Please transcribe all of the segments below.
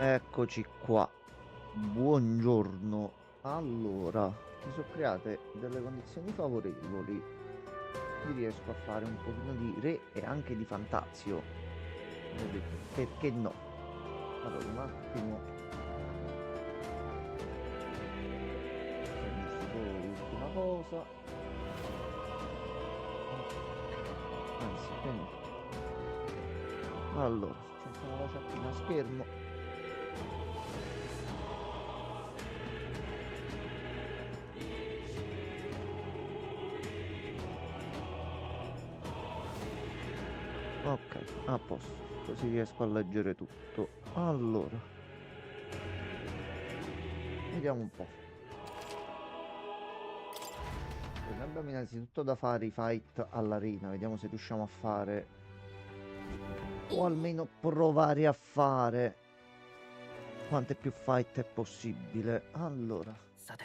Eccoci qua. Buongiorno. Allora, si sono create delle condizioni favorevoli. Qui riesco a fare un pochino di re e anche di fantazio. Ho detto, perché no? Allora, un attimo. Ho visto l'ultima cosa. Anzi, quindi. Allora, facciamo la chattina a schermo. Ok, a posto, così riesco a leggere tutto. Allora, vediamo un po'. Noi abbiamo innanzitutto da fare i fight all'arena, vediamo se riusciamo a fare, o almeno provare a fare quante più fight è possibile. Allora, さて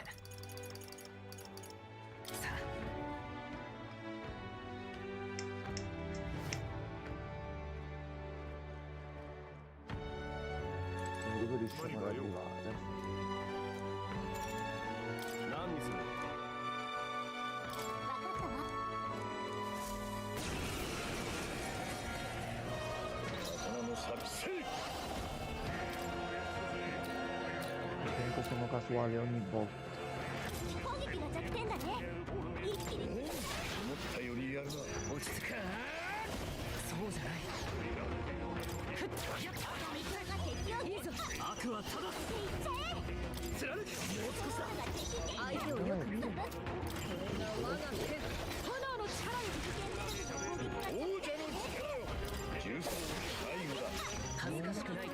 さあ dove riusciamo ad arrivare? 何にする刀の作成 Sempre sono casuale ogni volta. 攻撃が弱点だね。一気に思ったよりやるな落ち着くそうじゃないふっやった水が敵をいいぞ悪はただいっちゃえ。貫くもう少しだが敵に相手をよく見るこれが我が剣炎の力に危険なる攻撃が王者の力よ重装最後だ恥ずかしくないだ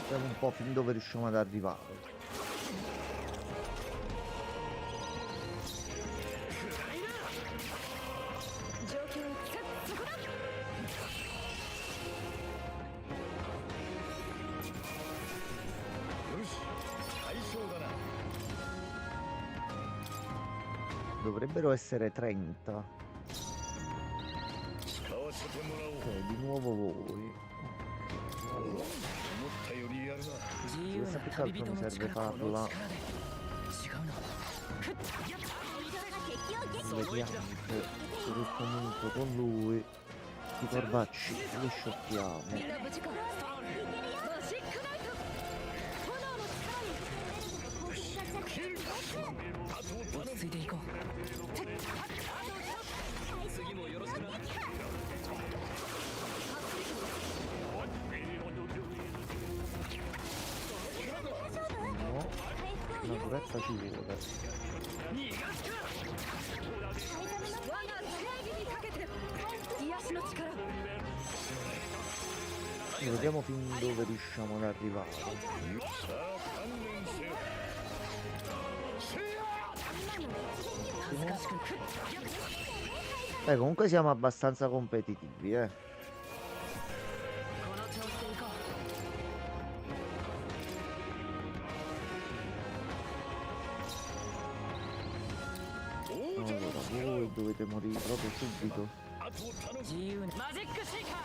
Vediamo un po' fin dove riusciamo ad arrivare. 状況そこだ よし対象だな Dovrebbero essere 30. 使わせてもらおう Ok, di nuovo voi. 思ったよりやるな自由な旅人の力この力で違うな水が敵を撃 Vediamo se comunque con lui i corvacci li sciocchiamo. みんな無事かマジックナイト炎の力に攻撃が弱点。落ち着いていこう次もよろしくな No, una turetta ci vuole. 逃がすか我が正義にかけて癒しの力 Vediamo fin dove riusciamo ad arrivare. さあ観念せよ恥ずかしく Comunque siamo abbastanza competitivi, この調子でいこう Allora, voi dovete morire proprio subito. あと頼む自由なマジックシーカー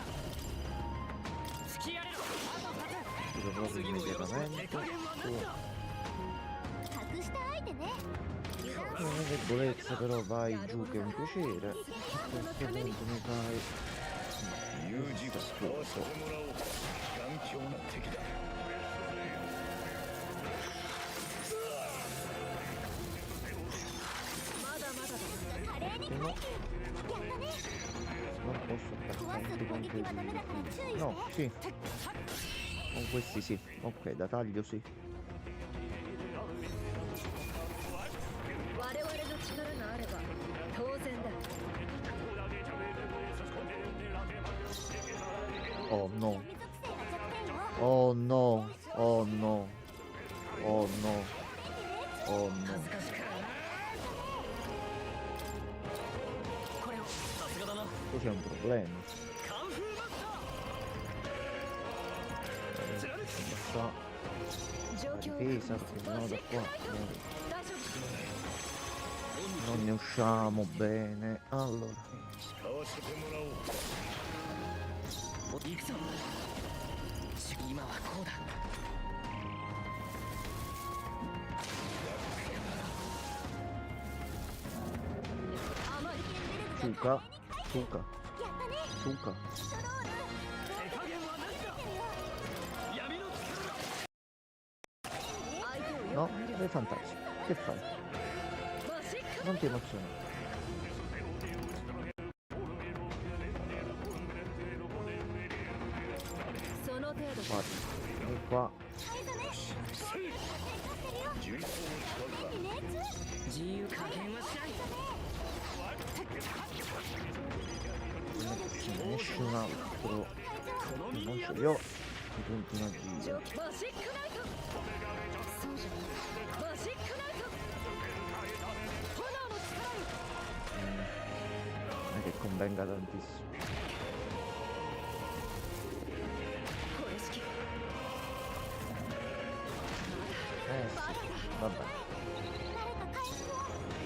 突きやれろあ Tiro と proprio 2つ次もよろしく手 immediatamente. 加減は何だ 隠した相手ね。油断 Non è debolezza, però vai giù che è un piacere. A questo punto mi fai 有事を使わせてもらおう頑強な敵だ 華麗に回避。やったね。 non posso 壊す attaccare 攻 con 撃はダメだから注意して。 No, sì. Con questi sì. Ok, da taglio sì. 我々の力があれば当然だ Oh no. 水属性が弱点よ。 Oh no. Oh no. Oh no. Oh 恥 no. ずかしくこれをさすがだな Questo c'è un problema. カンフーマスター貫く Basta 状 la 況を difesa perché sennò da qua 大丈夫 non ne usciamo bene. Allora, 使わせてもらおうくぞ。今はこうだ。あまり中華中華やったね中華ストロール手加減は何だ。闇の力だ。相手を No, よく見る è fantastico. Che fai? マジック Non ti emoziona. その程度 Guarda, e qua 自由加減はしない。 nessun altro non ce li ho i punti magia. マジックナイトそうじゃないマジックナイト炎の力に Non è che convenga tantissimo. これ式 Sì, vabbè.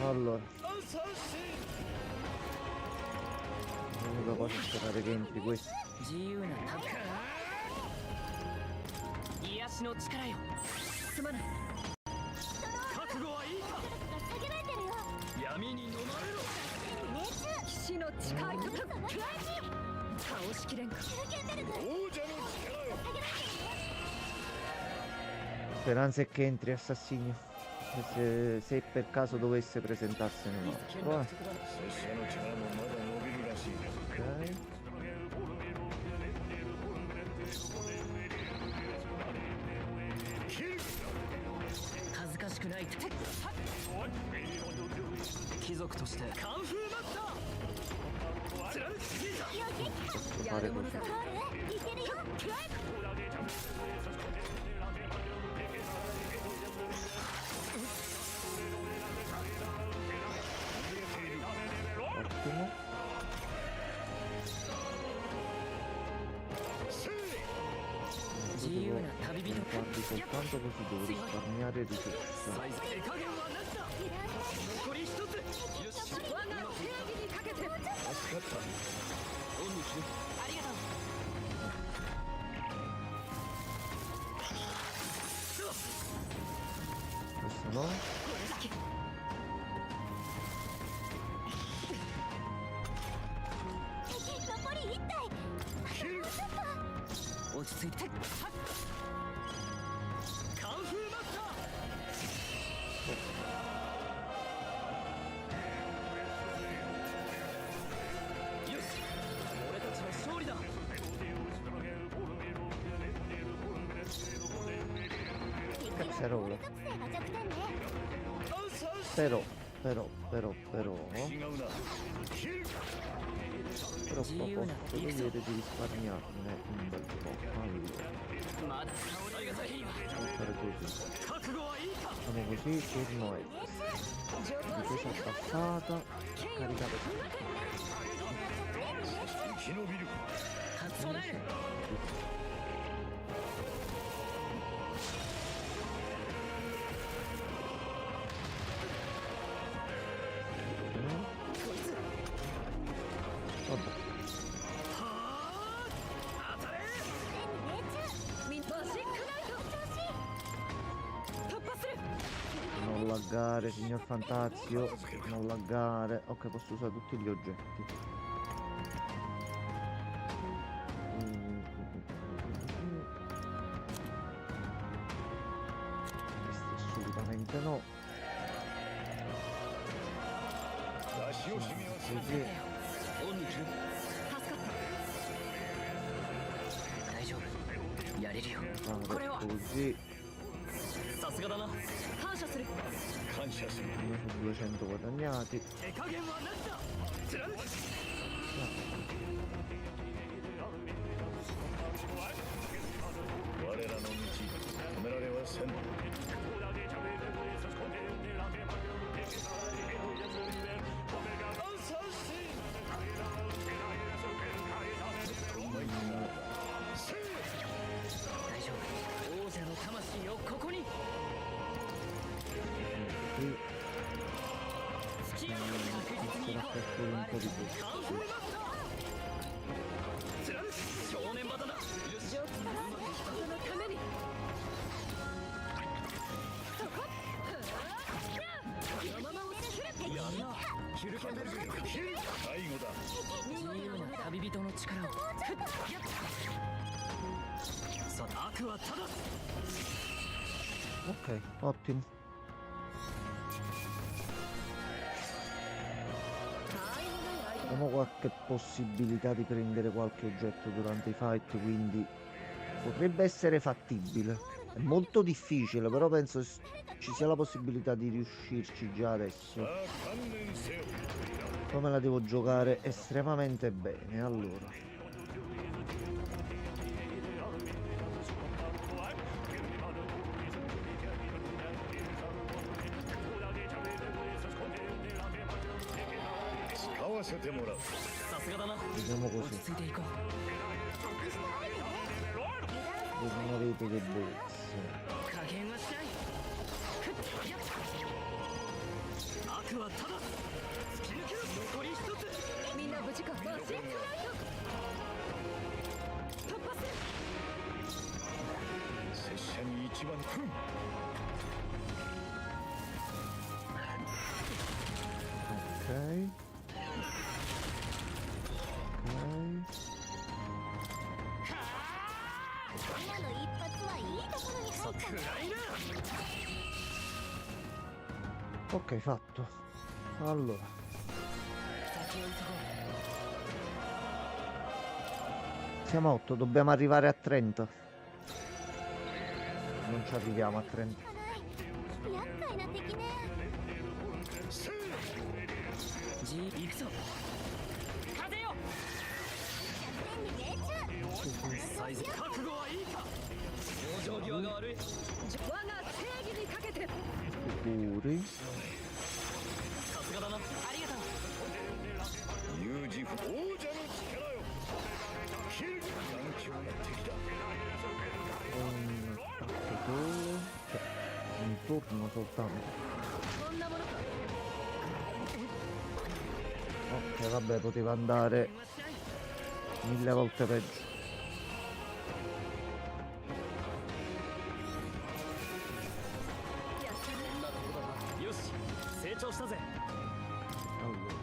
Allora, l'unica cosa è sperare che entri questo. 自由な旅か。癒しの力よ。すまない覚悟はいいか。下げられてるよ闇に飲まれろ。騎士の力い倒しきれんか Speranza è che entri assassinio. Se per caso dovesse presentarsene un altro, 拙 eh. 者の力もまだ伸びるらしい。 Ok. 恥ずかしくない。貴族としてカンフーマスター。貫くシーザー。 Posso fare così. いけるよ Ottimo. Zio, una tabibino. Guardi soltanto così devo risparmiare risorse. 手加減は何だ。残り一つ。よし。我が正義にかけて。助かった。オンに切る。ありがとう。 Questo no. 残り1体落ち着いて。カンフーマスター。よし。俺たちの勝利だ。 Cazzo era ora. 属性が弱点ね Però. Però qua posso vedere di risparmiarne un bel po'. Allora, まだ香りがいいわ。 fare così. 覚悟はいいか。 Facciamo così, turno è. Difesa abbassata. Caricate. 生き延びる。備える。 Vabbè. 当たれ。ミンマジックナイト突破する Non laggare, signor Fantazio. Non laggare. Ok, posso usare tutti gli oggetti. Questi assolutamente no. Così. オンに切る。助かった。大丈夫。やれるよ。これ Fare は così. さすがだな。感謝する感謝する。 Io su 200 guadagnati. 手加減は何だ。貫く。我らの道止められはせん。 大丈夫。王者の魂をここに。 Qui 突き破る確実に行こう。 per un po' di più. カンフーマスター。貫く。正念場だな。ルケンベルグ最後だ自由な旅人の力をさあ悪はただ Ok, ottimo. Abbiamo qualche possibilità di prendere qualche oggetto durante i fight, quindi potrebbe essere fattibile. È molto difficile, però penso ci sia la possibilità di riuscirci già adesso. Come la devo giocare estremamente bene, allora. Vediamo così. Non avete debolezze. Ok. Ok, fatto. Allora. Siamo a 8, dobbiamo arrivare a 30. Non ci arriviamo a 30. Sicuri. Un attaccatore. Cioè, un turno soltanto. Ok, vabbè, poteva andare 1000 volte peggio. Allora.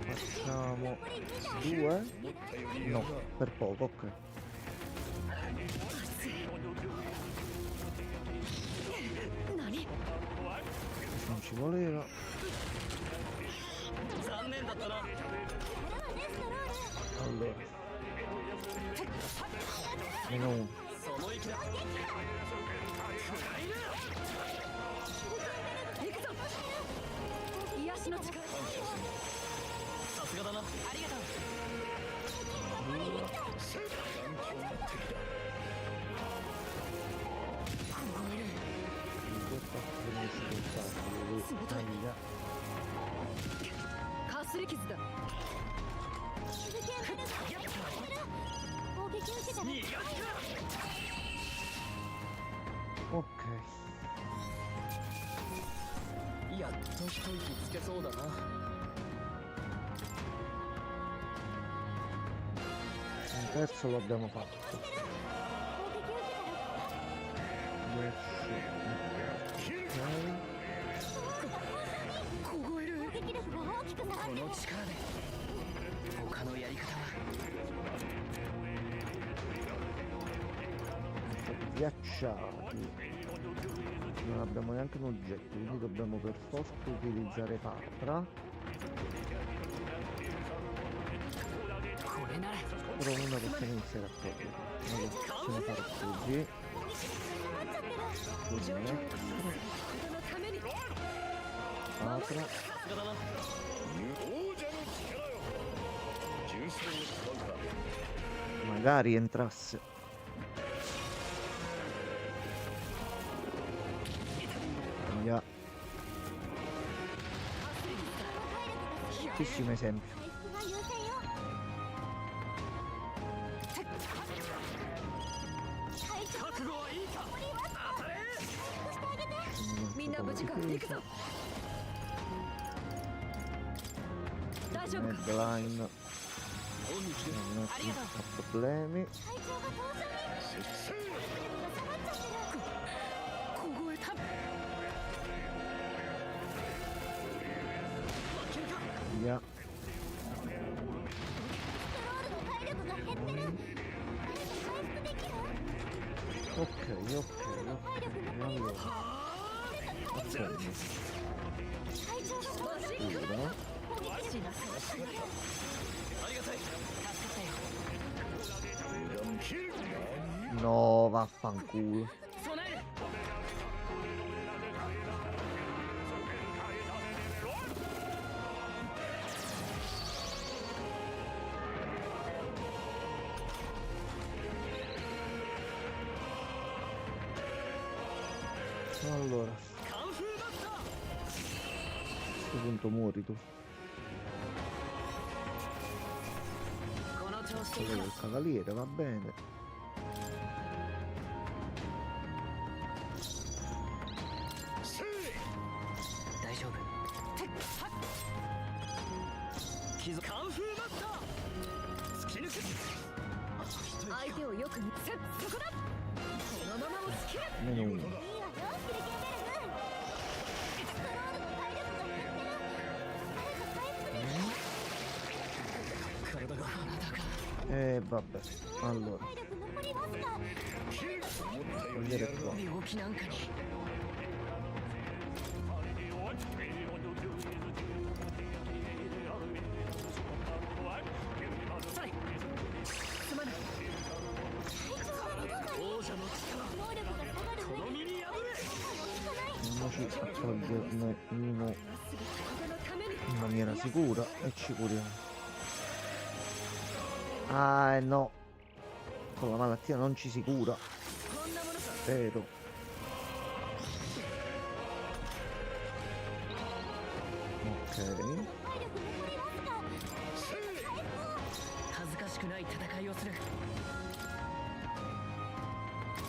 Facciamo 2? No, per poco, ok. Non ci voleva. Allora. Meno 1. Ok. やっと一息つけそうだな。Un terzo lo abbiamo fatto. 凍える。この力で他のやり方は。Ghiacciati. Non abbiamo neanche un oggetto, quindi dobbiamo per forza utilizzare Patra. Però una possiamo iniziare a togliere. Allora, ce ne farò così. Così. Patra. Magari entrasse. Yeah. bruttissimo esempio. 回復が優先よ。会長覚悟はいいか。当たれ。してあげて。みんな無事か。行くぞ。大丈夫か。 Medline non オンに来る。 ha problemi. 会長が凍傷に。体力が下がっちゃってる。凍えた。負けるか。 Via. ストロールの体力が減ってる。誰か回復できる？ Ok, 体力残りわずか。 ok. 会長が凍傷に。 Sicuro, no? 攻撃力が下がったよ。ありがたい。助かったよ。 No, vaffanculo. 備える。 Allora, カンフーマスター。 a questo punto muori tu. この調子でい Quello い del cavaliere, va bene. 大丈夫。傷カンフーマスター。突き抜く。相手をよく見せ。そこだ。このまま押し切る。 Meno 1. いいわよ、キルケンベルム。ストロールの体力が減ってる。誰か回復できる？体が体が。 Vabbè, allora, 体力残りわずか。 togliere qua. 病気なんかに。 さい。すまない。王者の力。 能力が下がるこの上に身に破れ。 Andiamoci a toglierne uno このために。 in maniera sicura e ci curiamo. Ah, no. Con la malattia non ci si cura. こんなものさ。 Vero. Ok. 体力残りわずか。 恥ずかしくない戦いをする。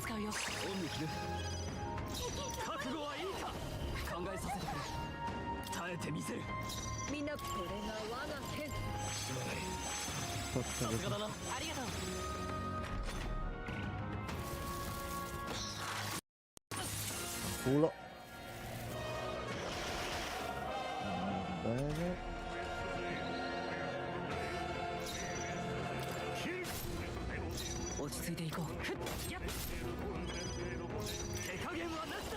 使うよ。オンに切る。覚悟はいいか。考えさせてくれ。耐えてみせる。みんなこれが我が剣。 Forza さす così. がだな。ありがとう。 Culo. Bene. 落ち着いていこう。ふっやっ。手加減はなしだ。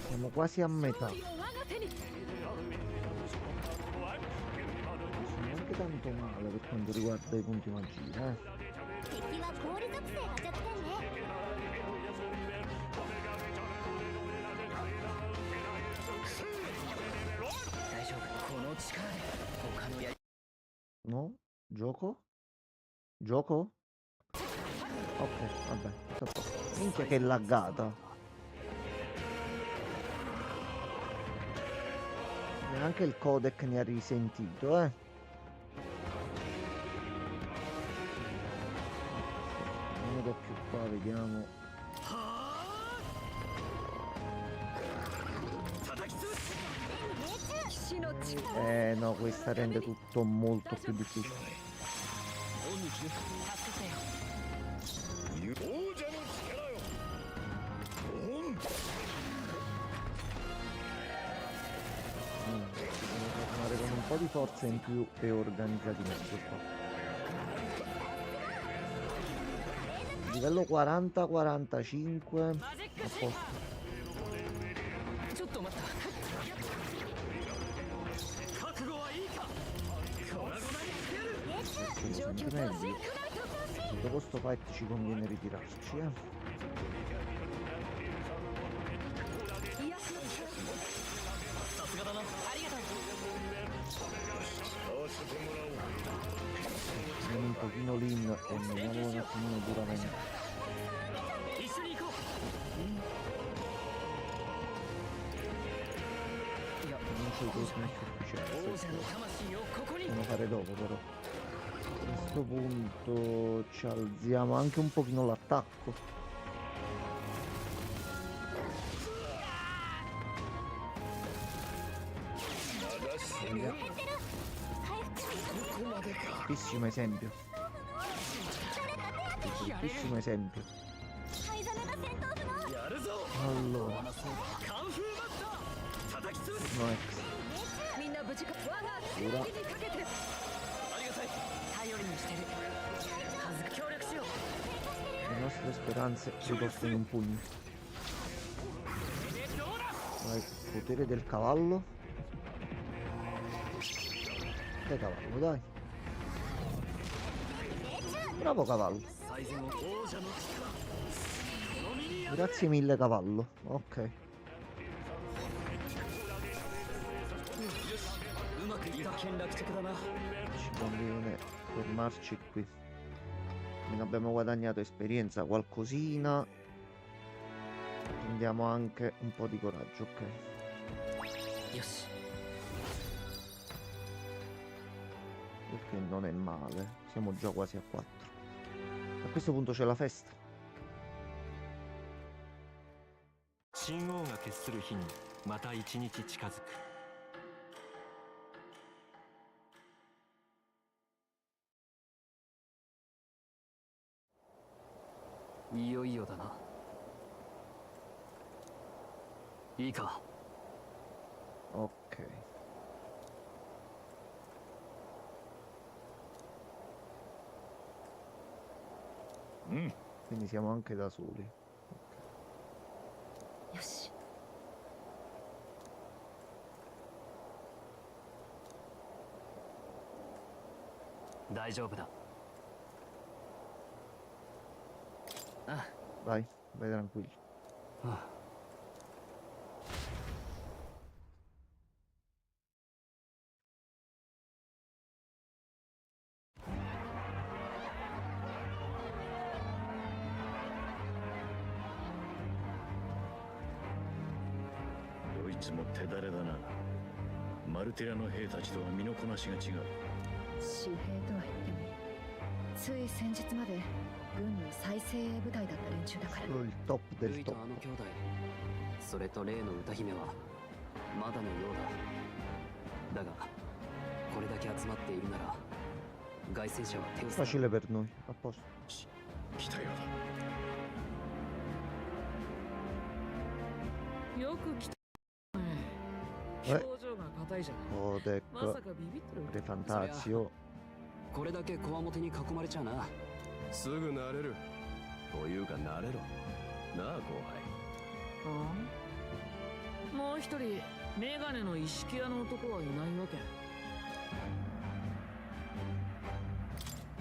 Siamo quasi a metà. 勝利を我が手に。 Neanche tanto male per quanto riguarda i punti magia, 敵は氷属性が弱点ね。 大丈夫。この力で他のやり。 No? Gioco? Gioco? Ok, vabbè. sto a posto. Minchia che laggata. Neanche il codec ne ha risentito, eh. Non vedo più qua, vediamo. 叩き潰す。 命中。 死の力。 No, questa rende tutto molto più difficile. オンに切る。助かったよ。 Devo tornare con un po' di forza in più e organizzati meglio qua. Livello 40-45. マジッ A クシー posto. ター。ちょっと待った。覚悟はいいか。粉々にしてやる。 Sì, 状況 sempre と meglio. シンクナイト。 Dopo sto fight ci conviene ritirarci, eh. 癒しの力。さすがだな。ありがとう。 Andiamo un pochino lean e andiamo un attimino duramente. 一緒に行こう。il turno è sufficiente. 王者の魂をここに Possiamo fare dopo però. A questo punto ci alziamo anche un pochino l'attacco. Bruttissimo esempio. Bruttissimo esempio. 灰皿が戦闘部の やるぞ Allora, カンフーマスター叩き潰す no ex. みんな無事か我が正義にかけてありがたい頼りにしてるはず協力しよう Le nostre speranze riposte in un pugno. Vai, potere del cavallo. Dai cavallo, dai. Bravo cavallo. 最善を王者の力この身に宿れ Grazie mille cavallo. Ok. うまくいった見落着だな Ci conviene fermarci qui. Almeno abbiamo guadagnato esperienza, qualcosina. Prendiamo anche un po' di coraggio, ok. よし Il che non è male. Siamo già quasi a 4. A questo punto c'è la festa. 神王が決する日にまた一日近づく。いよいよだな。いいか。 Ok. Quindi siamo anche da soli. よし 大丈夫だ。あ Vai, vai tranquillo. あ。 どいつも手だれだな。マルティラの兵たちとは身のこなしが違う。私兵とは言ってもつい先日まで軍の最精鋭部隊だった連中だから Solo il top ル del イと top. あの兄弟、それと例の歌姫はまだのようだ。だがこれだけ集まっているなら凱旋者は手を差 Facile per noi. A posto. 来たよよく来たね。え表情が硬いじゃん。 Codec, まさかビビってる。 Prefantazio. これだけこわもてに囲まれちゃうな。すぐ慣れるというか慣れろなあ後うんもう一人メガネの一式屋の男はいないわけ。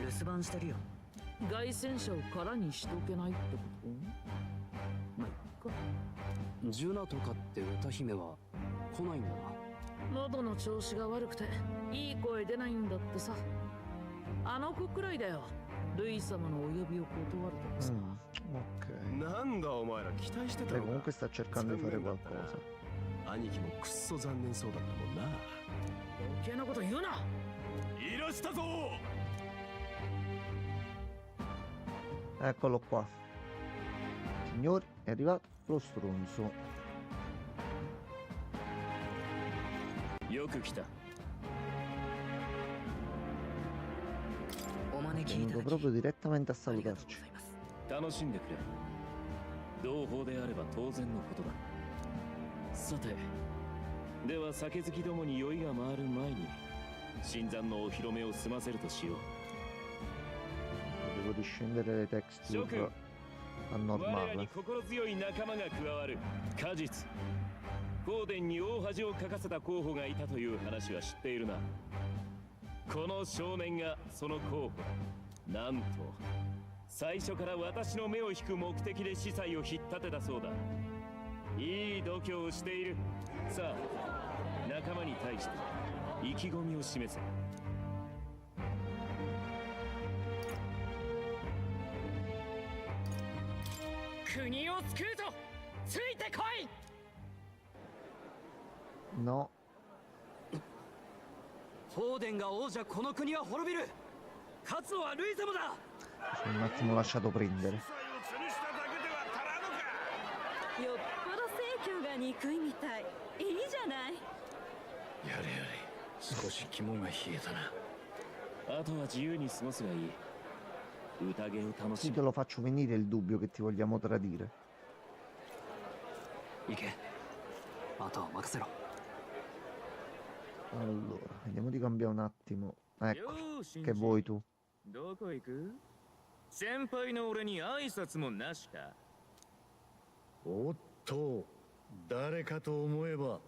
留守番してるよ。凱旋者を空にしとけないってことまあ、いっか。ジュナとかって歌姫は来ないんだな。喉の調子が悪くていい声出ないんだってさ。あの子くらいだよ。ルイ様のお呼びを断るとかさ。 Ok. 輩なんだお前ら期待してた Beh, のか comunque sta cercando di fare qualcosa. 兄貴もくっそ残念そうだったもんな余計なこと言うな。いらしたぞ Eccolo qua. Signori, è arrivato lo stronzo. よく来た。お招 È きいた venuto だき proprio direttamente a ありがとう salutarci. ございます。楽しんでくれ。同胞であれば当然のことだ。さて、では酒好きどもに酔いが回る前に新参のお披露目を済ませるとしよう。 Devo riscendere le texture a 我ら normale. に心強い仲間が加わる。果実。ゴーデンに大恥をかかせた候補がいたという話は知っているな。この少年がその候補。なんと最初から私の目を引く目的で司祭を引っ立てたそうだ。いい度胸をしている。さあ仲間に対して意気込みを示せ。国を救うとついてこい No. フォーデンが王者、この国は滅びる。勝つのはルイ様だ。 Sono un attimo lasciato prendere. よっぽど正教が憎いみたい。いいじゃない。やれやれ、少し肝が冷えたな。あとは自由に過ごすがいい。宴を楽し Sì, む。 te lo faccio venire il dubbio che ti vogliamo tradire. 行け。あとは任せろ。 Allora, vediamo di cambiare un attimo. Ecco, よーし che vuoi tu? どこ行く？先輩の俺に挨拶もなしか。おっと、誰かと思えば、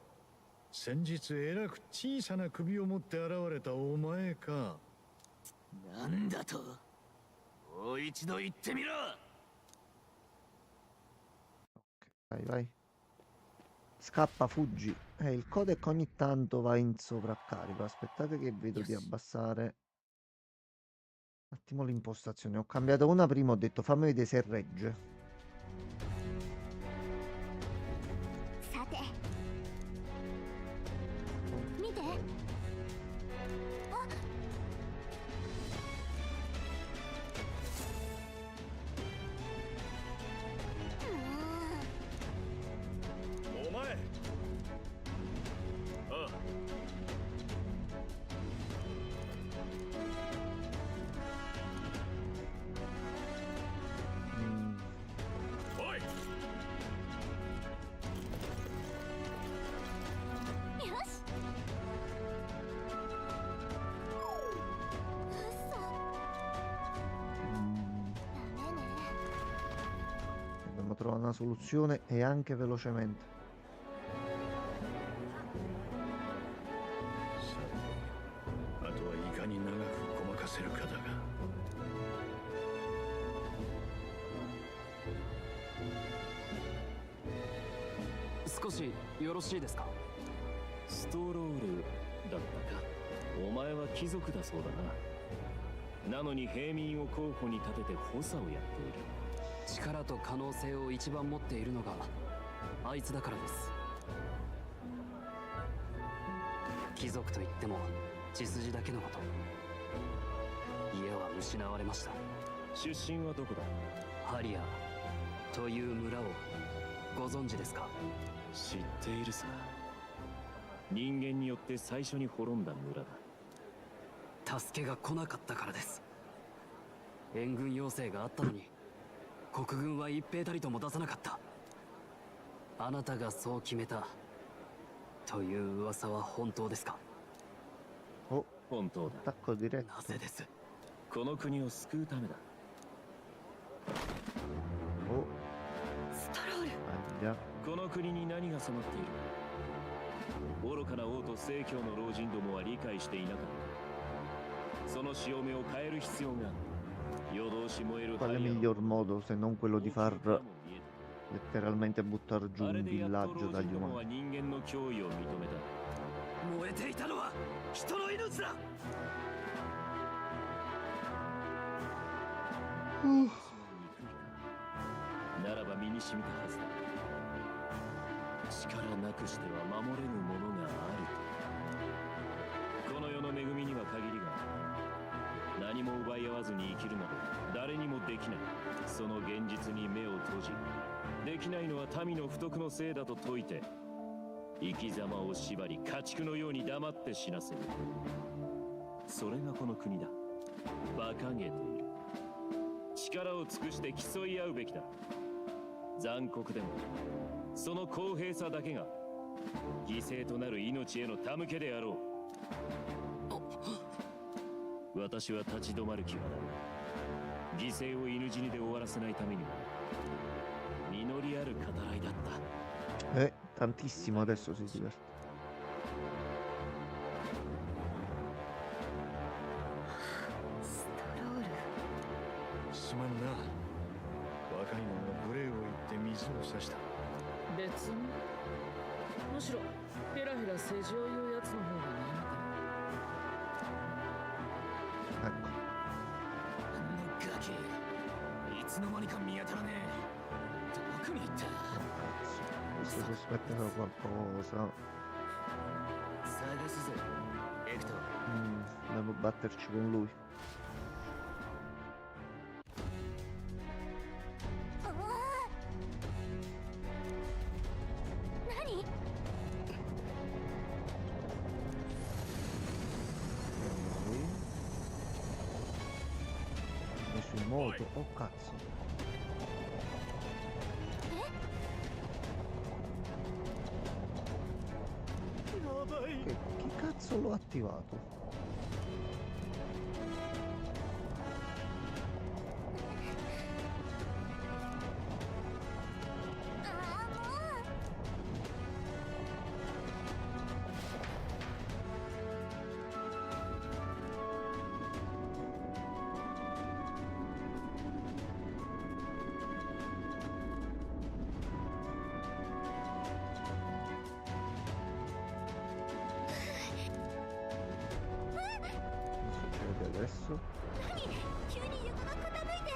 先日えらく小さな首を持って現れたお前か。なんだと？もう一度言ってみろ。 Vai, vai. Scappa, fuggi. Il codec ogni tanto va in sovraccarico. Aspettate che vedo di abbassare un attimo l'impostazione. Ho cambiato una prima, ho detto fammi vedere se regge. さて見て。お前。ああ。 Mm, おい。よし。嘘。 mm. ダメね。 Dobbiamo trovare una soluzione e anche velocemente. さて、あとはいかに長くごまかせるかだが。少しよろしいですか。ストロールだったか。お前は貴族だそうだな。なのに平民を候補に立てて補佐をやっている。力と可能性を一番持っているのがあいつだからです。貴族といっても血筋だけのこと。家は失われました。出身はどこだ？ハリアという村をご存知ですか。知っているさ。人間によって最初に滅んだ村だ。助けが来なかったからです。援軍要請があったのに国軍は一兵たりとも出さなかった。あなたがそう決めたという噂は本当ですか。 Oh, 本当だ。 attacco diretto. なぜです。この国を救うためだ。 Oh, ストロール。 aglia. この国に何が迫っている？愚かな王と正教の老人どもは理解していなかった。その潮目を変える必要がある。夜通し燃える Quale miglior modo se non quello di far letteralmente buttare giù un villaggio dagli umani? 人間の脅威を認めた。燃えていたのは人の命だ。ならば身に染みたはずだ。力なくしては守れぬものがあると。この世の恵みには限りがある。何も奪い合わずに生きるなど誰にもできない。その現実に目を閉じ、できないのは民の不徳のせいだと説いて、生き様を縛り家畜のように黙って死なせる。それがこの国だ。馬鹿げている。力を尽くして競い合うべきだ。残酷でもその公平さだけが犠牲となる命への手向けであろう。私は立ち止まる気はない。犠牲を犬死にで終わらせないためには実りある語らいだった。Tantissimo adesso si diverte. ストロール。すまんな。若い者が無礼を言って水を差した。別にむしろヘラヘラ世辞を言うやつの方が悩む。 Ecco. あのガキ、いつの間にか見当たらねえ。どこに行った？ Questo si aspetta qualcosa. 探すぜ、エクト。batterci con lui. Ok. Messo in moto. Oh cazzo. Che cazzo l'ho attivato? Adesso 急に床が傾いて。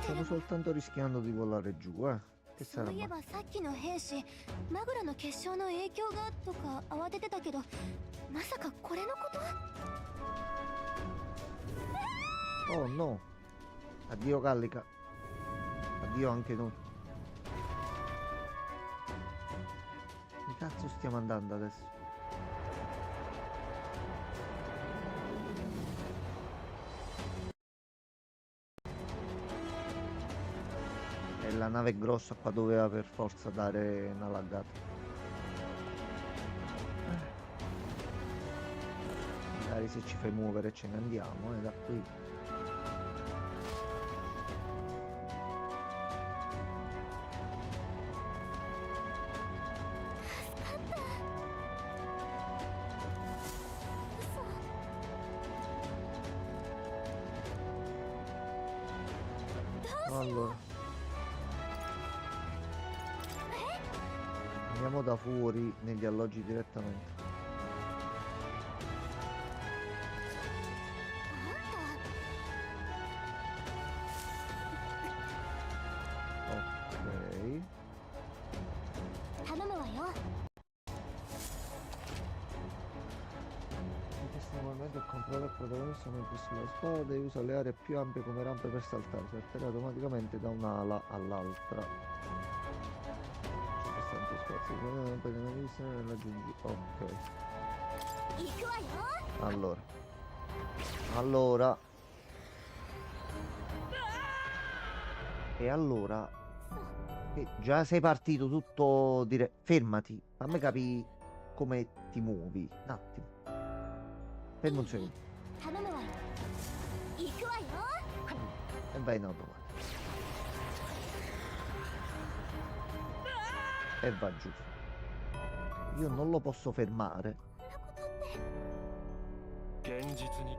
stiamo soltanto rischiando di volare giù, che そう sarà いえ mai? ばさっきの兵士マグラの結晶の影響がとか慌ててたけど、まさかこれのこと？ Oh no, addio Gallica, addio anche noi. Che cazzo stiamo andando adesso? E la nave grossa qua doveva per forza dare una laggata. Magari se ci fai muovere ce ne andiamo, da qui. Allora andiamo da fuori negli alloggi direttamente. Ok. 頼むわよ。 In questo momento il controllo del protagonista mentre sulla spada devi usare le aree più ampie come rampe per saltare, saltare automaticamente da un'ala all'altra. C'è bastante spazio, non puoi nemmeno raggiungi. Ok. 行くわよ。 Allora. E allora già sei partito tutto dire. Fermati, fammi capire come ti muovi. Un attimo. Fermo un secondo. 頼むわよ。行くわよ。 E vai in automatico. E va giù. Io non lo posso fermare. 現実に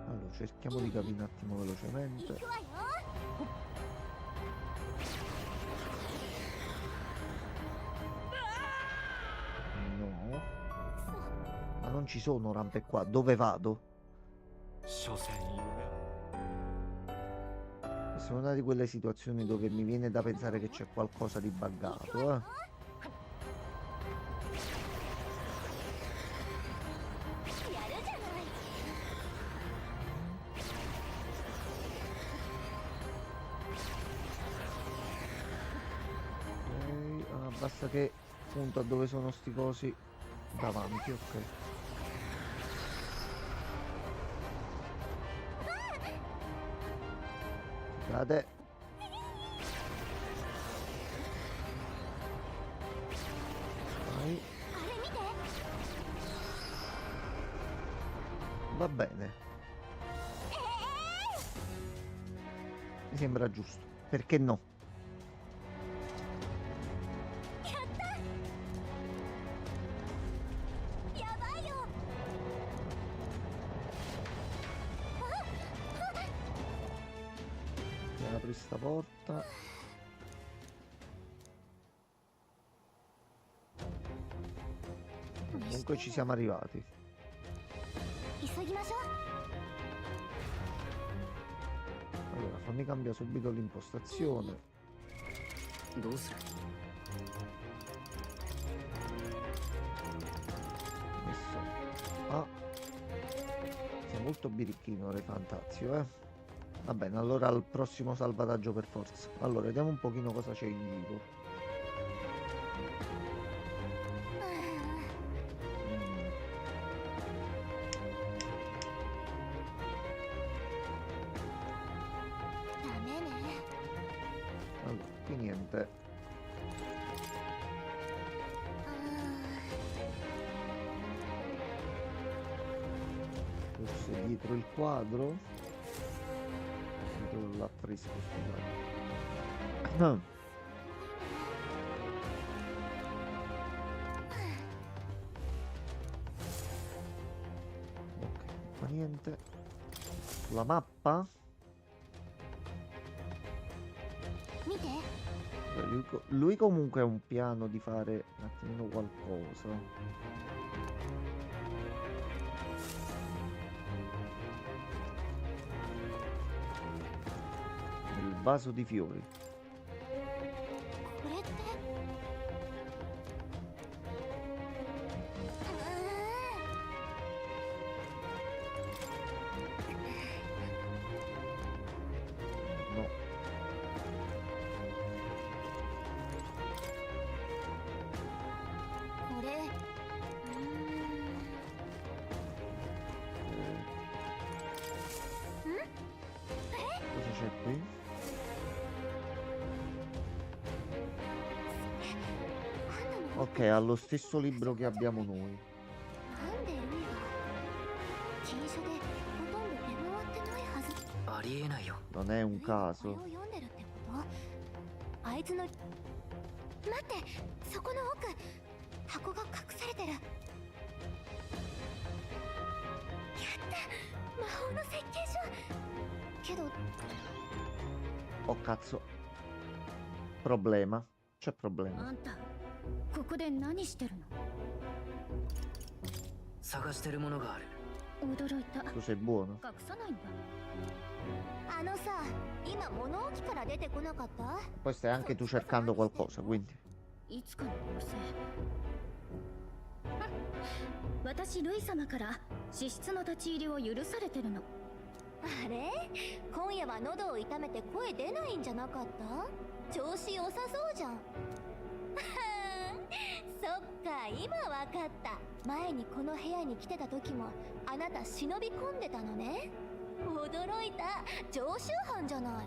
Allora cerchiamo di capire un attimo velocemente. 行くわよ。 No. Ma non ci sono rampe qua. Dove vado? 所詮夢 Questa è una di quelle situazioni dove mi viene da pensare che c'è qualcosa di buggato, やるじゃない。 Ok, basta che punto a dove sono sti cosi davanti, ok. Cade. Vai. あれ見て。 Va bene. Mi sembra giusto. Perché no? やった。やばいよ。 Mi apri sta porta. Comunque ci siamo arrivati. 急ぎましょう。Allora, fammi cambiare subito l'impostazione. どうする？ Messo. Ah. Sei molto birichino, Re Fantazio, eh. Va bene, allora al prossimo salvataggio per forza. Allora, vediamo un pochino cosa c'è in giro. Allora, qui niente. Forse dietro il quadro. Dietro l'affresco, scusate. Ok, qua niente. La mappa? Lui comunque ha un piano di fare un attimino qualcosa. Il vaso di fiori. No. Cosa c'è qui? Ok, ha lo stesso libro che abbiamo noi. Non è un caso. あいつの待ってそこの奥箱が隠されてるやった魔法の設計書けど Oh cazzo. Problema. C'è problema. あんたここで何してるの？探してるものがある。驚いた。 Tu sei buono. 隠さないんだ。あのさ今物置から出てこなかった Poi stai anche tu cercando qualcosa, quindi. いつかの妖精。私ルイ様から資質の立ち入りを許されてるの。あれ今夜は喉を痛めて声出ないんじゃなかった調子良さそうじゃんそっか今わかった前にこの部屋に来てた時もあなた忍び込んでたのね驚いた常習犯じゃない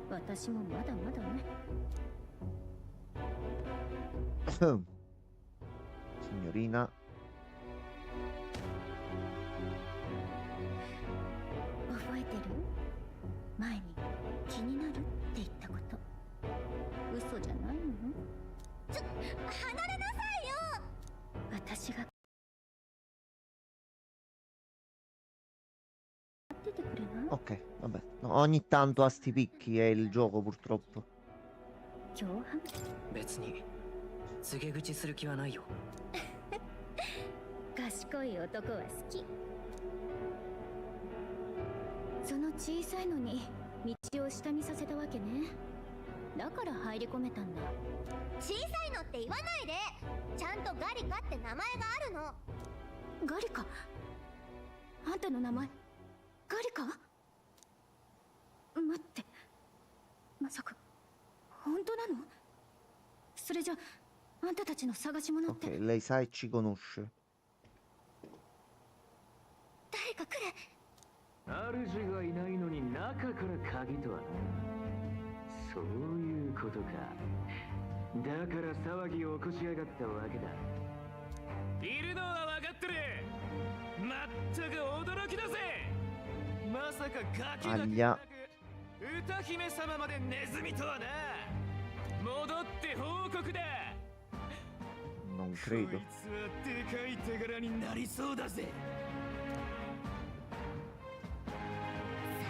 私もまだまだね。 Signorina. 覚えてる？前に気になるって言ったこと。嘘じゃないの？離れなさいよ私が出てくれない？ Ok, vabbè. No, ogni tanto a sti picchi è il gioco, purtroppo. 共犯？別に告げ口する気はないよ。賢い男は好き。その小さいのに道を下見させたわけね。だから入り込めたんだ。小さいのって言わないでちゃんとガリカって名前があるのガリカ？あんたの名前ガリカ？待って、まさか本当なの？それじゃあんたたちの探し物って。 Ok, lei sa e ci conosce. 誰か来る主がいないのに中から鍵とはなそういうことかだから騒ぎを起こしやがったわけだいるのは分かってるまったく驚きだぜまさかガキだけでなく歌姫様までネズミとはな戻って報告だ Non こい credo. つはでかい手柄になりそうだぜ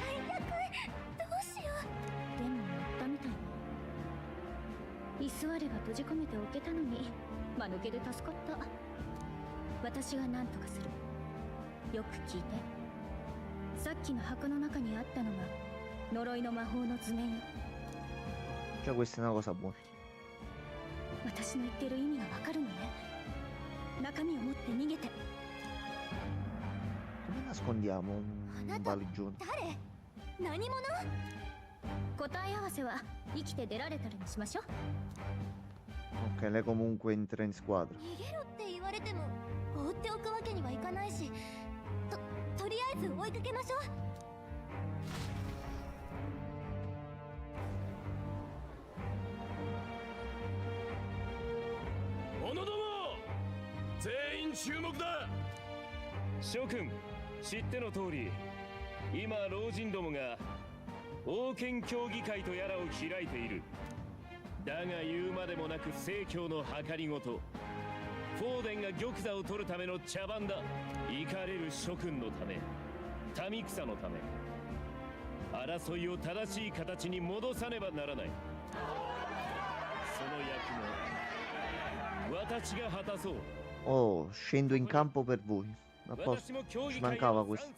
最悪どうしようでも乗ったみたいね。居座れば閉じ込めておけたのに間抜けで助かった。私が何とかする。よく聞いて。さっきの箱の中にあったのが呪いの魔法の図面よ。 Già questa è una cosa buona. 私の言ってる意味がわかるのね。中身を持って逃げて。 Come nascondiamo un valigione? 誰？何者？答え合わせは生きて出られたらにしましょう。 Ok, lei comunque entra in squadra. 逃げろって言われても放っておくわけにはいかないし、とりあえず追いかけましょう。者ども、全員注目だ。諸君、知っての通り、今老人どもが王権協議会とやらを開いている。だが言うまでもなく正教の計りごと、フォーデンが玉座を取るための茶番だ。怒れる諸君のため、民草のため、争いを正しい形に戻さねばならない。その役目、私が果たそう。 Oh, scendo in campo per voi. A posto, ci mancava questo.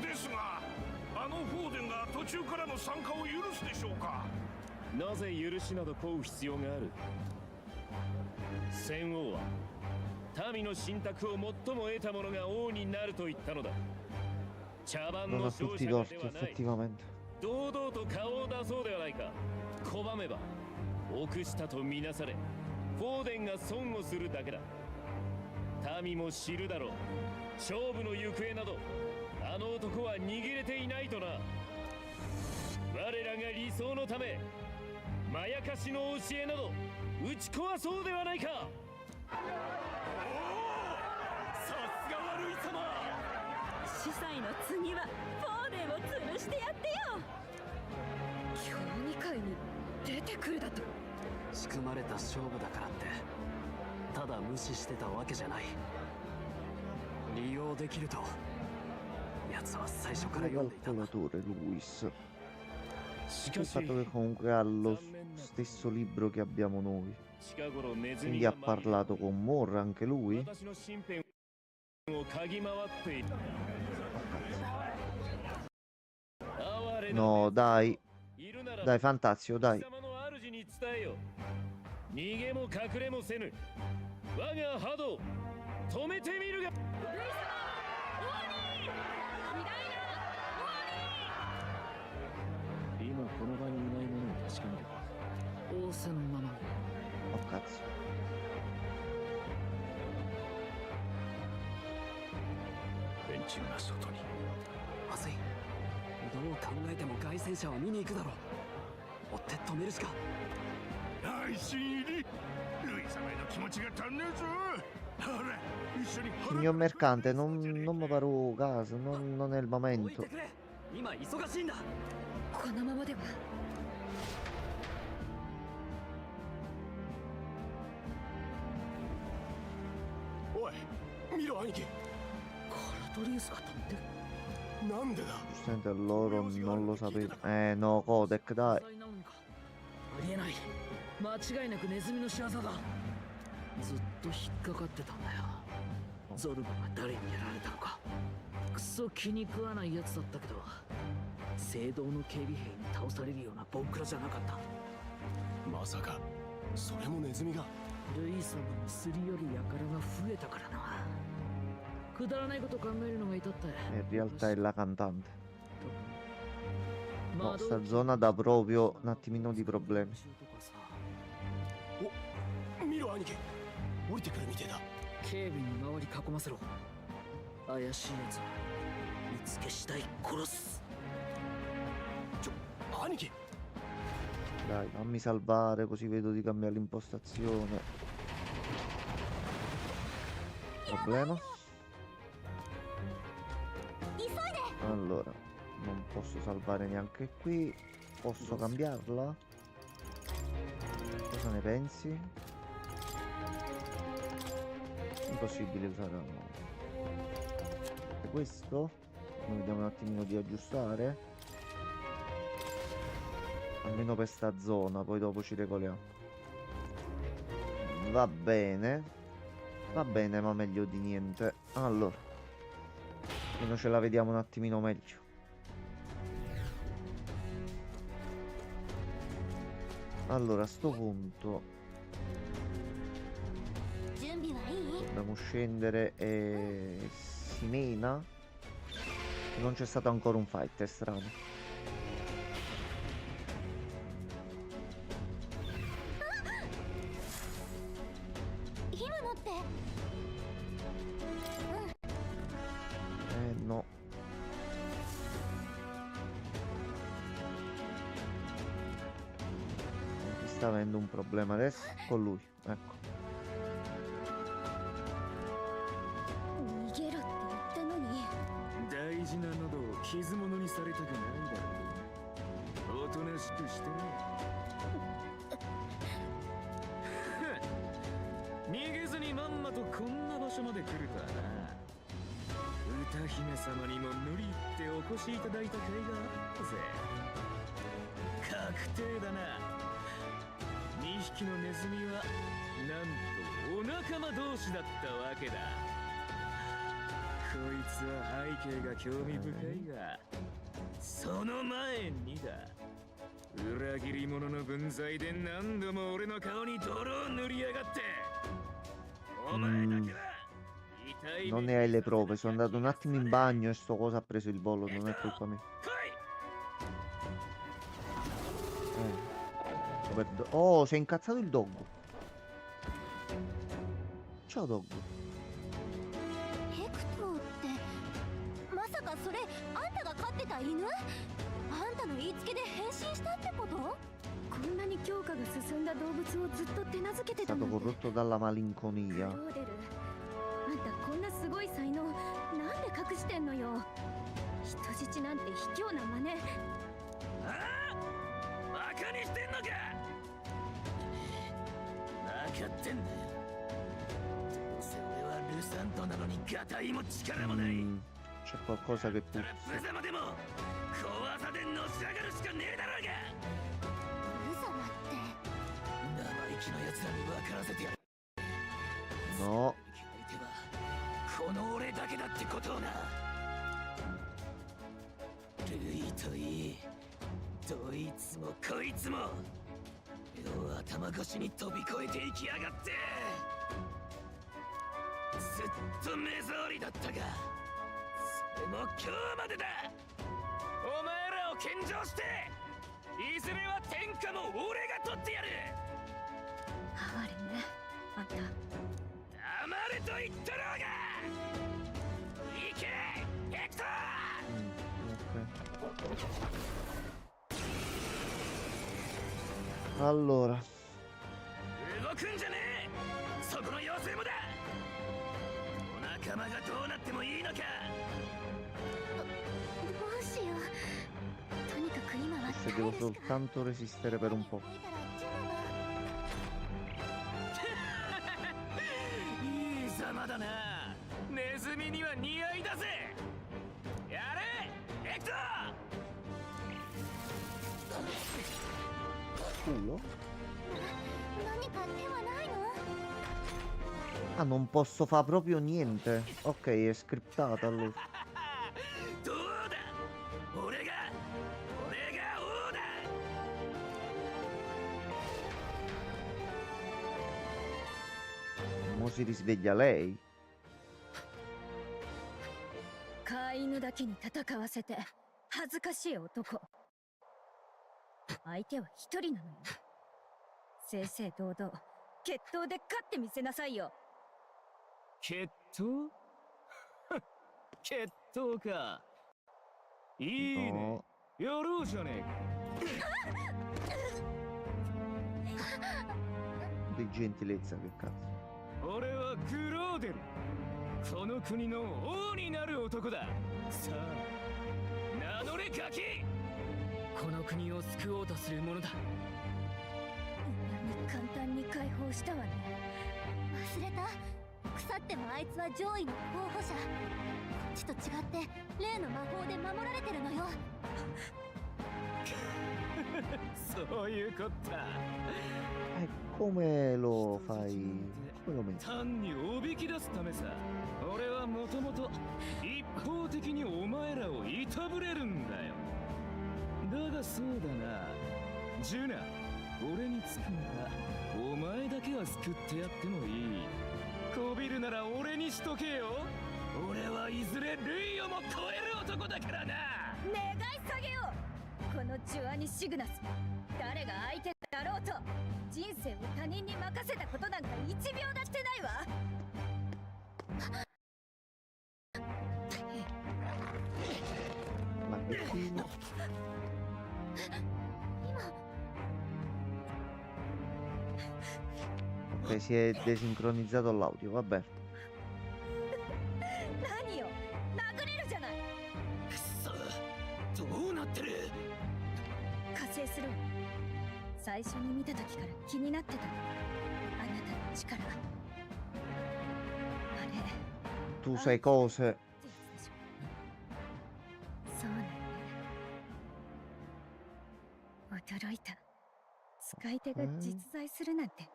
ですが、あのフォーデンが途中からの参加を許すでしょうか。なぜ許しなど請う必要がある。戦王は民の信託を最も得た者が王になると言ったのだ。茶番 Non の ha 勝 tutti 者 i がで torti, はない。 effettivamente. 堂々と顔を出そうではないか。拒めば臆したとみなされ、フォーデンが損をするだけだ。民も知るだろう。勝負の行方などあの男は握れていないとな。我らが理想のため、まやかしの教えなど打ち壊そうではないか。さすが悪い様。司祭の次はフォーデンを潰してやってよ。競技会に出てくるだと。仕組まれた勝負だからってただ無視してたわけじゃない。利用できると奴は最初から読んでいたんだ。 Calcolatore Luis. Il fatto che comunque ha lo stesso libro che abbiamo noi. Quindi ha parlato con Morra anche lui. No, dai. Dai, Fantazio, dai. 逃げも隠れもせぬ我が波動止めてみるが。今この場にいないものを確かめる。仰せのままに。 Oh cazzo. 連中が外に。まずい。どう考えても凱旋者は見に行くだろう。追って止めるしか。 大新入りルイ様への気持ちが足んねえぞ。ほら一緒に Signor mercante, non mi paro caso, non è il 置い momento. てくれ。今忙しいんだ。このままではおい、見ろ兄貴。カラトリウスが飛んでる。なんでだ。 Giustamente loro non lo sapete. No, Codec, dai. 才能かありえない。間違いなくネズミの仕業だ。ずっと引っかかってたんだよ。ゾルバが誰にやられたのか。クソ気に食わないやつだったけど、聖堂の警備兵に倒されるようなボンクラじゃなかった。まさかそれもネズミが。ルイ様のすり寄る輩が増えたからな。くだらないこと考えるのがいたって。 In realtà è la cantante. No, sta zona dà proprio un attimino di problemi. お、見ろ兄貴。降りてくるみてえだ。警備に周り囲ませろ。怪しいやつは見つけ次第殺す。兄貴。 Dai, fammi salvare così vedo di cambiare l'impostazione. Problema? Allora, non posso salvare neanche qui. Posso cambiarla? Cosa ne pensi? Impossibile usare la mouse. E questo? Noi vediamo un attimino di aggiustare. Almeno per sta zona, poi dopo ci regoliamo. Va bene, ma meglio di niente. Allora, Almeno ce la vediamo un attimino meglio. Allora, a sto punto 準備はいい？ dobbiamo scendere e si mena. Non c'è stato ancora un fight, è strano. 今のって。 No. Sta avendo un problema adesso con lui, ecco. 逃げろって言ったのに。大事な喉を傷物にされたくないだろう。おとなしくしてね。逃げずにまんまとこんな場所まで来るとはな。歌姫様にも無理ってお越しいただいた甲斐があったぜ。確定だな。2匹のネズミはなんとお仲間同士だったわけだ。こいつは背景が興味深いが、その前にだ。裏切り者の分際で何度も俺の顔に泥を塗りやがって。お前だけは Non ne hai le prove, sono andato un attimo in bagno e sto cosa ha preso il volo, non è colpa mia. Oh, si è incazzato il doggo. Ciao doggo. ヘクトーってまさかそれあんたが飼ってた犬？あんたの言いつけで変身したってこと？こんなに強化が進んだ動物をずっと手なずけて È た stato のって。 corrotto dalla malinconia. ローデル、あんたこんなすごい才能なんで隠してんのよ。人質なんて卑怯な真似。ああ、バカにしてんのか。分かってんだよ。どうせ俺はルサントなのにガタイも力もない。 C'è qualcosa che だから puzza. 無様でも小技でのし上がるしかねえだろうが。無様って生意気な奴らに分からせてやる。 No. 相手はこの俺だけだってことをな。ルイといい、どいつもこいつも世を頭越しに飛び越えていきやがって。ずっと目障りだったが、それも今日までだ。お前らを献上していずれは天下も俺が取ってやる。哀れね、あんた。 黙れと言ったろうが。行けヘクトー。 Ok. Allora. 動くんじゃねえ。そこの妖精もだ。お仲間がどうなってもいいのか。どうしよう。とにかく今は Se devo soltanto resistere per un po'. いいざまだな。ネズミには似合いだぜ。やれヘクトー。 Culo? 何か手はないの？ Ah, non posso fare proprio niente. Ok, è scriptata allora. どうだ。俺が王だ。 Mo si risveglia lei. 飼い犬だけに戦わせて恥ずかしい男。相手は一人なのよ。正々堂々決闘で勝ってみせなさいよ。決闘決闘か。いいね。 No. やろうじゃねえ Di gentilezza, che cazzo. か。俺はグローデル。この国の王になる男だ。さあ、名乗れガキ。この国を救おうとする者だ。簡単に解放したわね。忘れた？腐ってもあいつは上位の候補者。こっちと違って例の魔法で守られてるのよ。そういうこった。 E come lo fai? Come lo metti? 単におびき出すためさ。俺はもともと一法的にお前らをいたぶれるんだよ。だがそうだな、ジュナ、俺につくならお前だけは救ってやってもいい。こびるなら俺にしとけよ。俺はいずれ類をも超える男だからな。願い下げよう。このジュアニ・シグナス、誰が相手だろうと人生を他人に任せたことなんか1秒だってないわ。Ma che fine? Ok, si è desincronizzato l'audio, vabbè. 何よ、殴れるじゃない。くそ、どうなってる。加勢するわ。最初に見た時から気になってた。あなたの力。あれ Tu sai cose. そうなんね。驚いた。使い手が実在するなんて。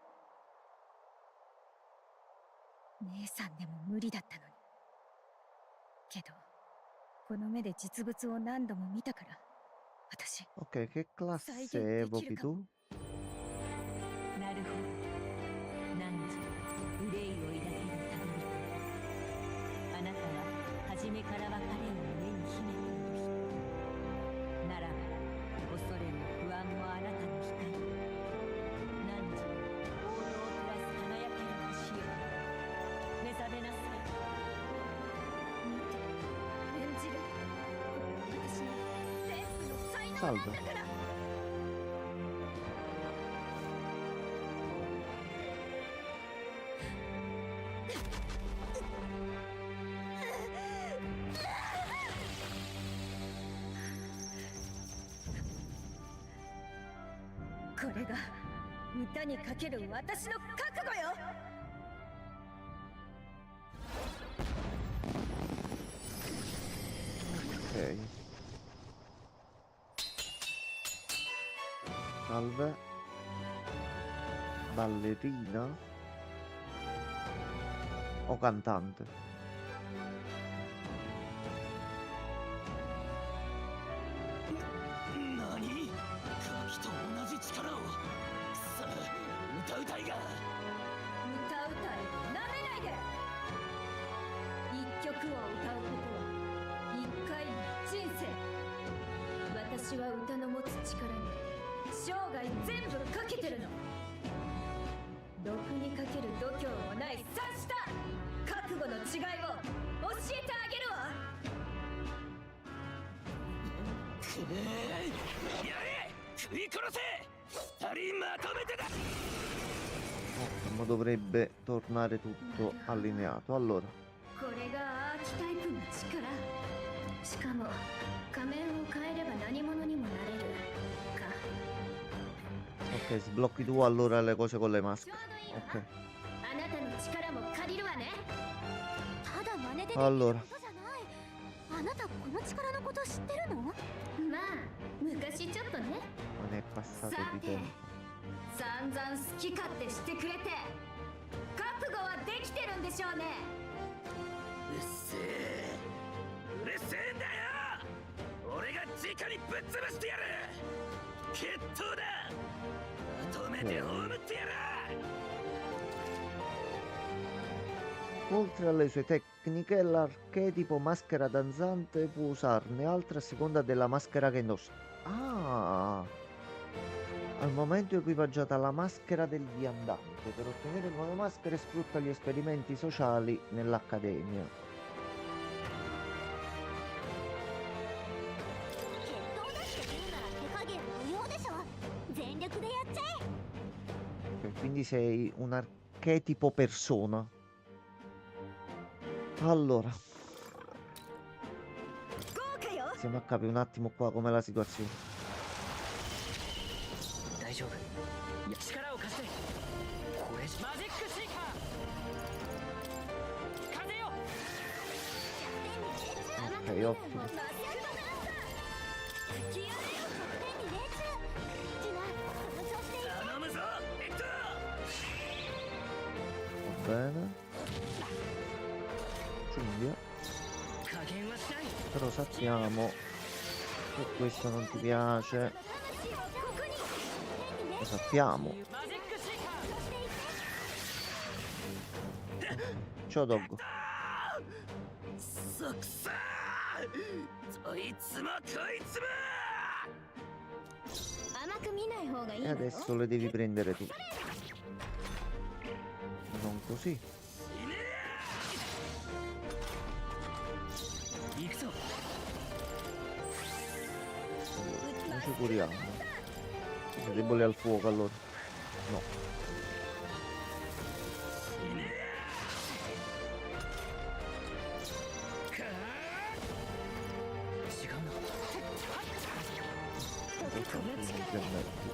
姉さんでも無理だったのに。けど、この目で実物を何度も見たから、私。Ok, che classe evochi tu? なるほど。何時憂いを抱けるたびにあなたは初めからは彼を胸に秘めている人ならば、恐れも不安もあなたの光。何時王道プラス輝ける星よ、目覚めなさい。演じる。私の全部の才能 Salve. なんだから。これが歌にかける私の覚悟よ。Ok. Salve. Ballerina o cantante? 何、空気と同じ力を。さあ、歌うたいが。歌うたいをなめないで。一曲を歌うことは一回の人生。私は歌の持つ力に生涯全部かけてるの。毒にかける度胸もない察した覚悟の違いを教えてあげるわ。やれ、食い殺せ。二人まとめてだ。 Ma dovrebbe tornare tutto allineato. Allora, これがアーキタイプの力。しかも仮面を変えれば何者にもなれるか。 ok, sblocchi tu allora le cose con le ちょ maschere. うどいいわ。 Ok. あなたの力も借りるわね。ただ真似でできる Allora. ことじゃない。あなたこの力のこと知ってるの？まあ昔ちょっとね。 Ma ne è passato di さて tempo. 散々好き勝手してくれて覚悟はできてるんでしょうね。うっせえ、うるせえんだよ。俺が直にぶっ潰してやる。決闘だ。まとめて葬ってやる。 Oltre alle sue tecniche, l'archetipo maschera danzante può usarne altre a seconda della maschera che indossa. Ah! Al momento è equipaggiata la maschera del viandante. Per ottenere nuove maschere sfrutta gli esperimenti sociali nell'accademia. 決闘なしで言うなら手加減無用でしょ。全力でやっちゃえ。 Ok, quindi sei un archetipo persona. Allora, 豪華よ。 iniziamo a capire un attimo qua com'è la situazione. 大丈夫。いや、力を貸して。これマジックシーカー。風よ。 Ok, ottimo. マスクの吹き荒れよ。天に命中。ジュナ、その調子でいい。頼むぞ、ヘクトー。 Va bene. Giunga. 影言はしない。 Però sappiamo che questo non ti piace. Lo sappiamo. マジックシーカー Ciao Doggo. そくさー、そいつもこいつも。甘く見ない方がいい E のよ。 adesso le devi prendere tu. Ma non così. 行くぞ。 Non ci curiamo. Sei debole al fuoco allora. No. 違うな。 Questo non ti permetti.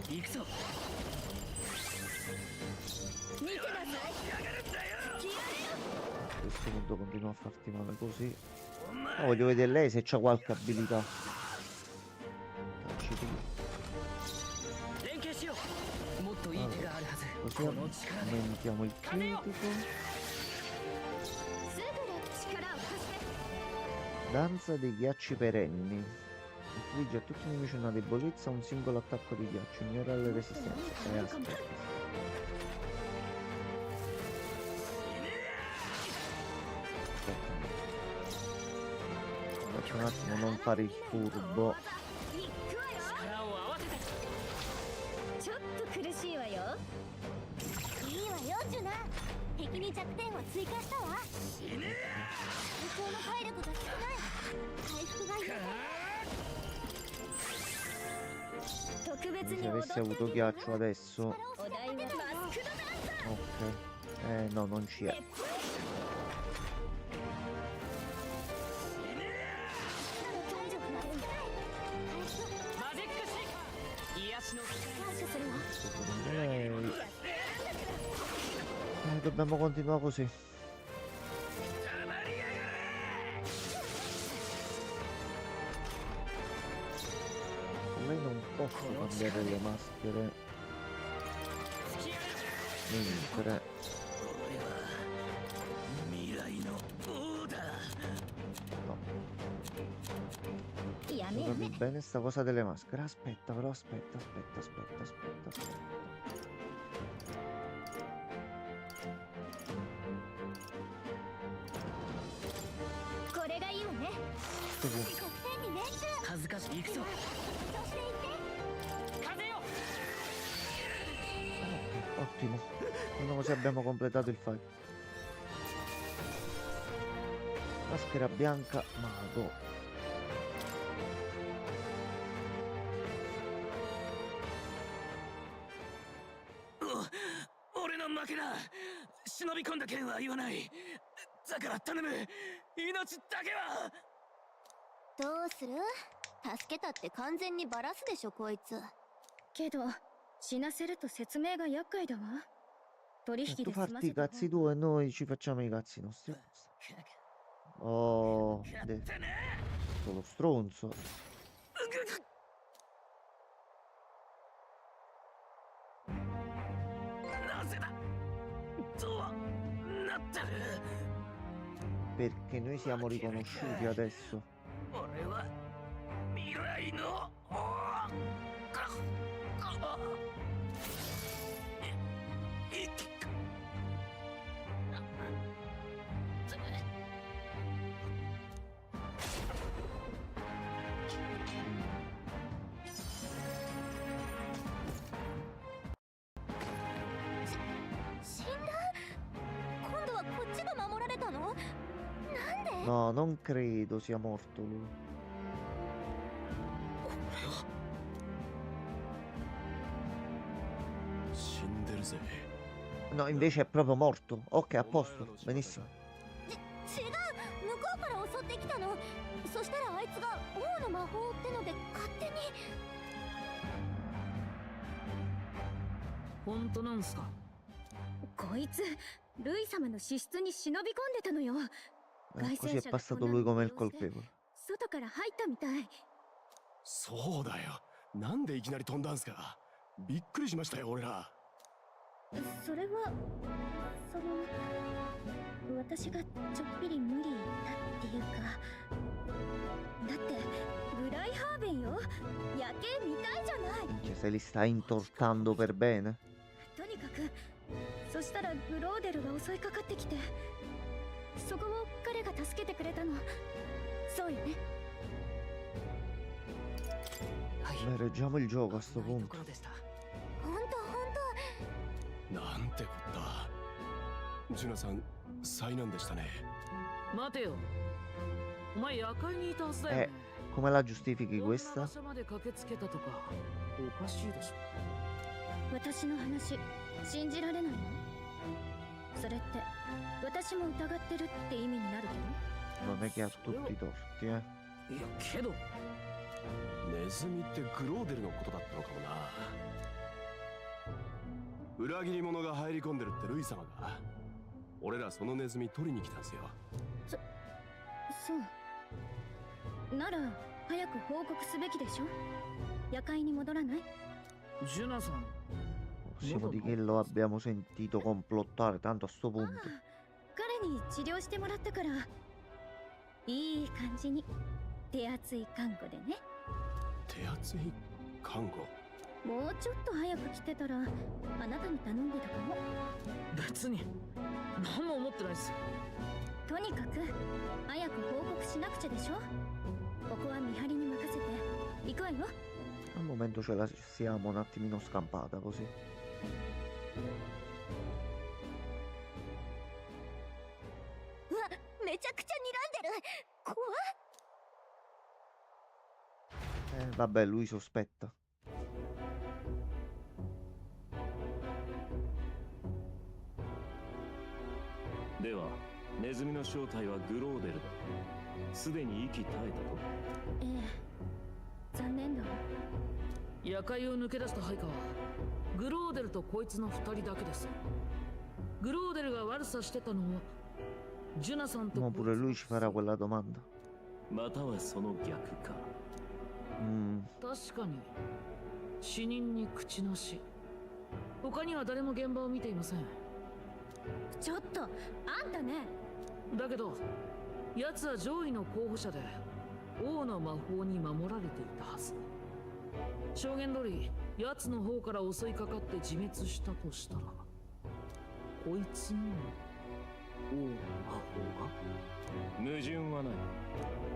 行くぞ。 見てなさい。 A questo punto continua a farti male così. Ma voglio vedere lei se c'ha qualche abilità. Cacci tu. 連携しよう。もっといい手があるはず。 Così この力で aumentiamo il critico. すぐ力を貸して。 Danza dei ghiacci perenni. Infligge a tutti i nemici una debolezza un singolo attacco di ghiaccio. Ignora le resistenze. Aspetta. Faccio un attimo non fare il furbo. 行くわよ。力を合わせて。ちょっと苦しいわよ。いいわよ、ジュナ。敵に弱点を追加したわ。向こうの体力が少ない。回復がいい。特別 Se に踊って avessi avuto ghiaccio adesso. お題はマスクドダンサー。 Ok. No, non ci è. 体力が少ない。回復マジックシーカー。癒しの感謝するわ。 Secondo lei. Dobbiamo continuare così. Lei non posso cambiare le maschere. Mentre 未来の王だ。 no. やめ Non やめ capi bene sta cosa delle maschere. Aspetta, però aspetta. これがいいわね。 Questo 得点に練習。恥ずかしい。行くぞ。そしていって。 風よ。 Ottimo. Almeno così abbiamo completato il fight. Maschera bianca, mago. 俺の負けだ。忍び込んだ剣は言わない。だから頼む。命だけは。どうする？助けたって完全にバラすでしょ、こいつ。けど死なせると説明が厄介だわ。取引 Tu で済ま farti せ i た cazzi tuoi e noi ci facciamo i cazzi nostri. Oh, solo stronzo. なぜだ。どうなってる。 Perché noi siamo riconosciuti adesso. 俺は未来の王。死んだ？今度はこっちが守られたの？なんで？ No, non credo sia morto lui. No, invece è proprio morto. Ok, a posto. Benissimo. 違う、向こうから襲ってきたの。そしたらあいつが王の魔法ってので勝手に。本当なんすか。こいつルイ様の資質に忍び込んでたのよ。 Così è passato lui come il colpevole. 外から入ったみたい。そうだよ。なんでいきなり飛んだんすか。びっくりしましたよ俺ら。それは私がちょっぴり無理だっていうか、だってグライハーベンよ、夜景見たいじゃない。 Minchia, se li sta intortando per bene. とにかくそしたらグローデルが襲いかかってきて、そこを彼が助けてくれたの。そうよね。はい、 Beh, reggiamo il gioco a sto ないと punto. ころでした。ほんとなんてこった。ジュナさん災難でしたね。待てよ。お前夜会にいたはずだよね。 Come la giustifichi こんな questa? 場所まで駆けつけたとかおかしいでしょ。私の話信じられないの？それって私も疑ってるって意味になるけど。 Non è che ha tutti i torti, eh. いやけどネズミってグローデルのことだったのかもな。裏切り者が入り込んでるってルイ様が。俺らそのネズミ取りに来たんすよ。そうなら早く報告すべきでしょ。夜会に戻らない？ジュナさん Possiamo di che lo abbiamo sentito complottare, tanto a sto punto. 彼に治療してもらったから、いい感じに手厚い看護でね。手厚い看護。もうちょっと早く来てたらあなたに頼んでたかも。別に何も思ってないっすよ。とにかく早く報告しなくちゃでしょ。ここは見張りに任せて行くわよ。 Al momento ce la siamo un attimino scampata così. うわ、めちゃくちゃ睨んでる。怖っ。 Vabbè, lui sospetta. ではネズミの正体はグローデルだ。すでに息絶えたと。ええ、残念だわ。夜会を抜け出した配下はグローデルとこいつの2人だけです。グローデルが悪さしてたのはジュナさんと Ma pure lui ci farà quella domanda. またはその逆か。確かに死人に口なし。他には誰も現場を見ていません。ちょっとあんたね。だけど奴は上位の候補者で王の魔法に守られていたはず。証言通り奴の方から襲いかかって自滅したとしたら、こいつにも王の魔法が。矛盾はない。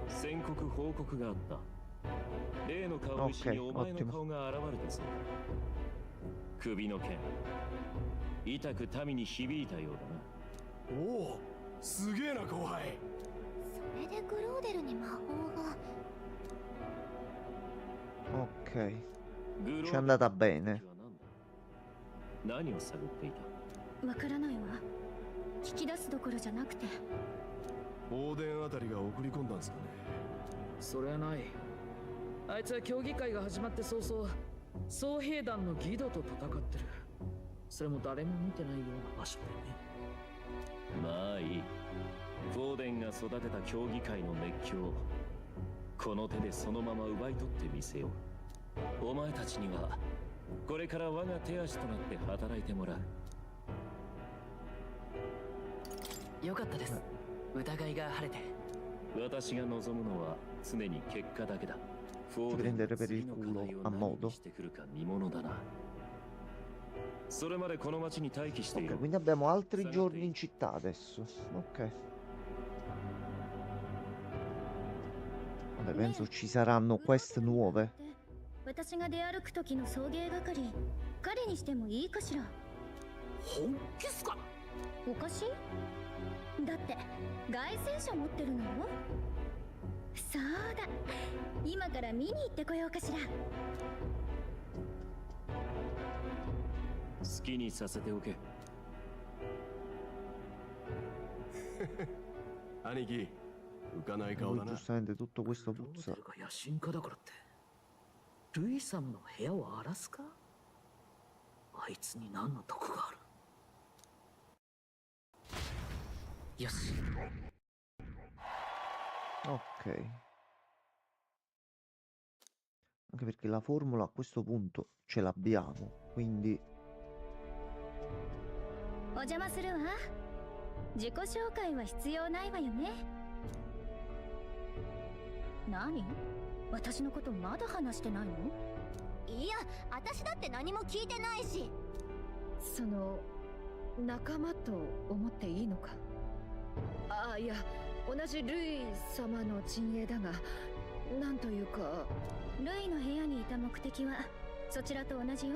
宣告報告があった。例の顔石にお前の顔が現れたそうだ。首の剣痛く民に響いたようだな。おお、すげえな後輩。それでグローデルに魔法が。 Ok. Ci è andata bene. 何を探っていた？わからないわ。聞き出すどころじゃなくて。オーデンあたりが送り込んだんすかね。それはない。あいつは競技会が始まって早々総兵団のギドと戦ってる。それも誰も見てないような場所でね。まあいい。フォーデンが育てた競技会の熱狂、この手でそのまま奪い取ってみせよう。お前たちにはこれから我が手足となって働いてもらう。よかったです。疑いが晴れて。私が望むのは常に結果だけだ。フォ Ci ーデン prendere が per 次 il の課 culo 題を a 何 modo. にしてくるか見ものだな。それまでこの町に待機してい Ok, る。 quindi abbiamo altri giorni in città adesso. Ok. Vabbè, penso ci saranno quest nuove. 私が出歩く時の送迎係、彼にしてもいいかしら。本気っすか？おかしい？だって凱旋車持ってるのよ。そうだ、今から見に行ってこようかしら。好きにさせておけ。兄貴、浮かない顔 Lui だな。 giustamente tutto questo ロー puzza. デルが野心家だからってルイ様の部屋を荒らすか？あいつに何の得がある？よし。 Ok. Anche perché la formula a questo punto ce l'abbiamo, quindi お邪魔するわ。自己紹介は必要ないわよね。何？私のことまだ話してないの？いや、私だって何も聞いてないし。その仲間と思っていいのか。ああ、いや、同じルイ様の陣営だが、なんというか。ルイの部屋にいた目的はそちらと同じよ。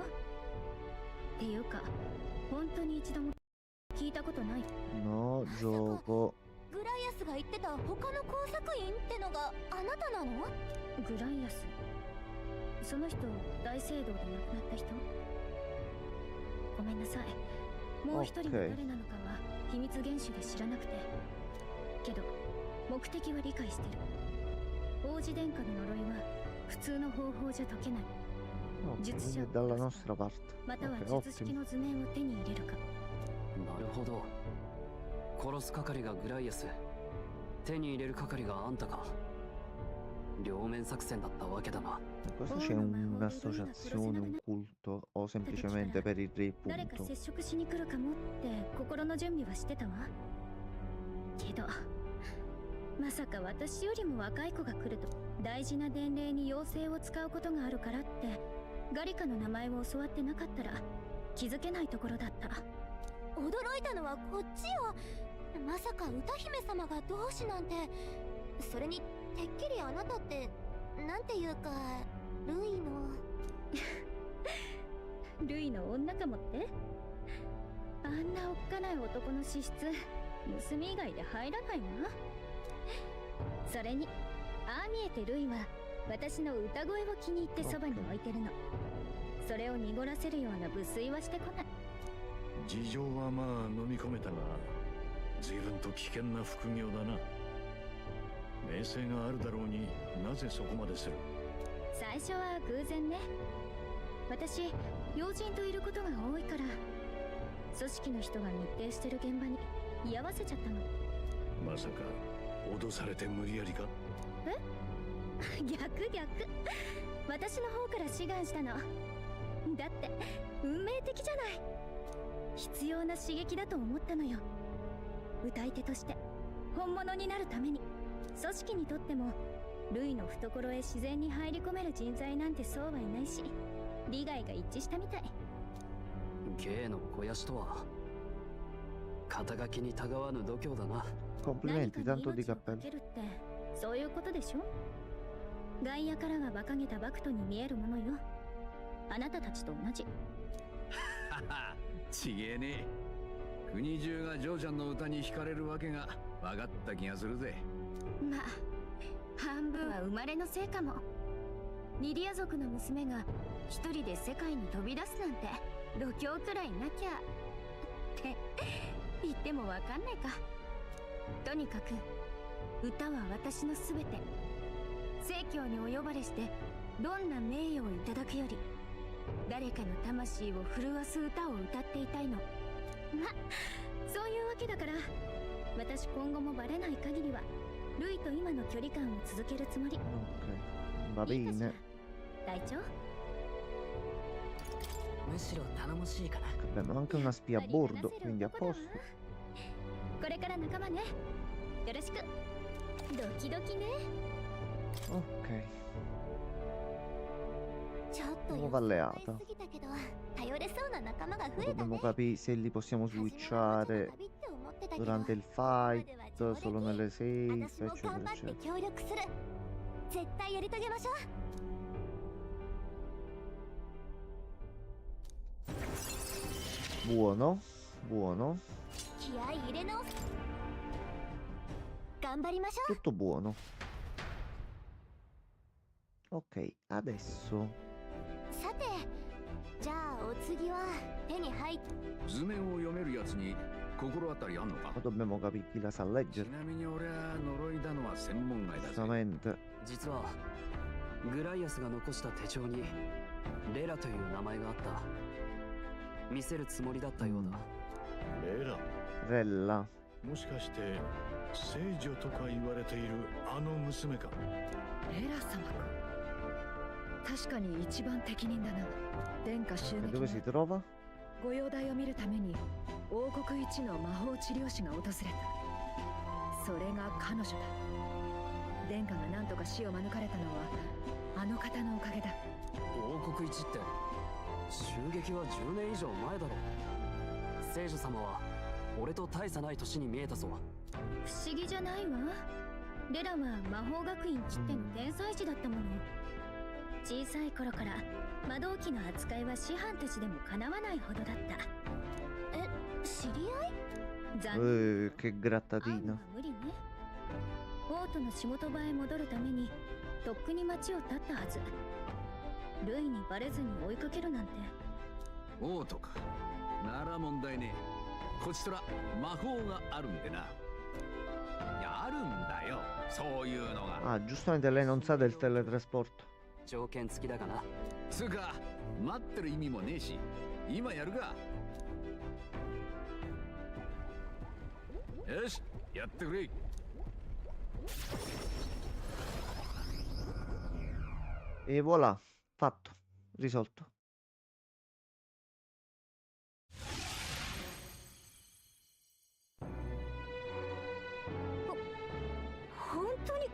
っていうか、本当に一度も聞いたことない。 no gioco グライアスが言ってた他の工作員ってのがあなたなの？グライアス、その人大聖堂で亡くなった人？ごめんなさい、もう一人が誰なのかは秘密厳守で知らなくて。けど目的は理解してる。王子殿下の呪いは普通の方法じゃ解けない。 Ok, 術 quindi 者 è を dalla 殺す nostra か、 parte. または Ok, 術式 ottimo. の図面を手に入れるか。なるほど。殺す係がグライアス、手に入れる係があんたか。両面作戦だったわけだな。 Cosa c'è un'associazione, un culto o semplicemente per il re 誰か punto? 接触しに来るかもって心の準備はしてたわ。けどまさか私よりも若い子が来ると。大事な伝令に妖精を使うことがあるからってガリカの名前を教わってなかったら気づけないところだった。驚いたのはこっちよ。まさか歌姫様が同志なんて。それにてっきりあなたってなんていうかルイのルイの女かもって。あんなおっかない男の資質盗み以外で入らないわ。それにああ見えてルイは私の歌声を気に入ってそばに置いてるの。それを濁らせるような無粋はしてこない。事情はまあ飲み込めたが、随分と危険な副業だな。名声があるだろうになぜそこまでする？最初は偶然ね。私要人といることが多いから組織の人が密偵してる現場に居合わせちゃったの。まさか脅されて無理やりか？え？逆。私の方から志願したの。だって運命的じゃない。必要な刺激だと思ったのよ。歌い手として本物になるために。組織にとってもルイの懐へ自然に入り込める人材なんてそうはいないし、利害が一致したみたい。芸の肥やしとは肩書きにたがわぬ度胸だな。 Complimenti, 何か tanto に di 命をか cappello. けるってそういうことでしょ。外野からが馬鹿げたバクトに見えるものよ。あなたたちと同じ。ちげえね。国中がジョーちゃんの歌に惹かれるわけが分かった気がするぜ。まあ半分は生まれのせいかも。リディア族の娘が一人で世界に飛び出すなんて度胸くらいなきゃって言ってもわかんないか。とにかく歌は私のすべて。聖教にお呼ばれしてどんな名誉をいただくより誰かの魂を震わす歌を歌っていたいの。ま、そういうわけだから私今後もバレない限りはルイと今の距離感を続けるつもり。 Ok, va bene. 隊長、むしろ頼もしいかな。 Abbiamo anche una spia a bordo, quindi a posto. これから仲間ね。よろしく。ドキドキね。 Ok, ちょっと nuova alleata. すぎたけど頼れそうな仲間が増えたね。 Dobbiamo capire se li possiamo switchare durante il fight, solo nelle save, 私も eccetera 頑張って eccetera. 協力する。絶対やり遂げましょう。 Buono, buono, 気合い入れ直す。頑張りましょう。 tutto buono. Ok, adesso さて、じゃあお次は手に入っ図面を読めるやつに心当たりあんのか？ dobbiamo capire chi la sa ち leggere. なみに俺は呪いだのは専門外だぜ。 Giustamente. 実はグライアスが残した手帳にレラという名前があった。見せるつもりだったようだ。レラ、 Rella. もしかして聖女とか言われているあの娘か？エラ様か。確かに一番適任だな。殿下襲 E 撃 dove は si trova? ご容体を見るために王国一の魔法治療師が訪れた。それが彼女だ。殿下が何とか死を免れたのはあの方のおかげだ。王国一って襲撃は10年以上前だろ。聖女様は俺と大差ない年に見えたぞ。不思議じゃないわ。レラは魔法学院きっての天才児だったもの。小さい頃から魔導機の扱いは師範たちでもかなわないほどだった。え、知り合い？残念。Che 会うの grattatina. は無理ね。王都の仕事場へ戻るためにとっくに町を立ったはず。ルイにバレずに追いかけるなんて。王とかなら問題ねえ。こちとら魔法があるんでな。いやあるんだよそういうのが。 Ah, giustamente lei non sa del teletrasporto. 条件付きだがな。つうか待ってる意味もねえし今やるか。よしやってくれ。E voilà, fatto, risolto. 本当に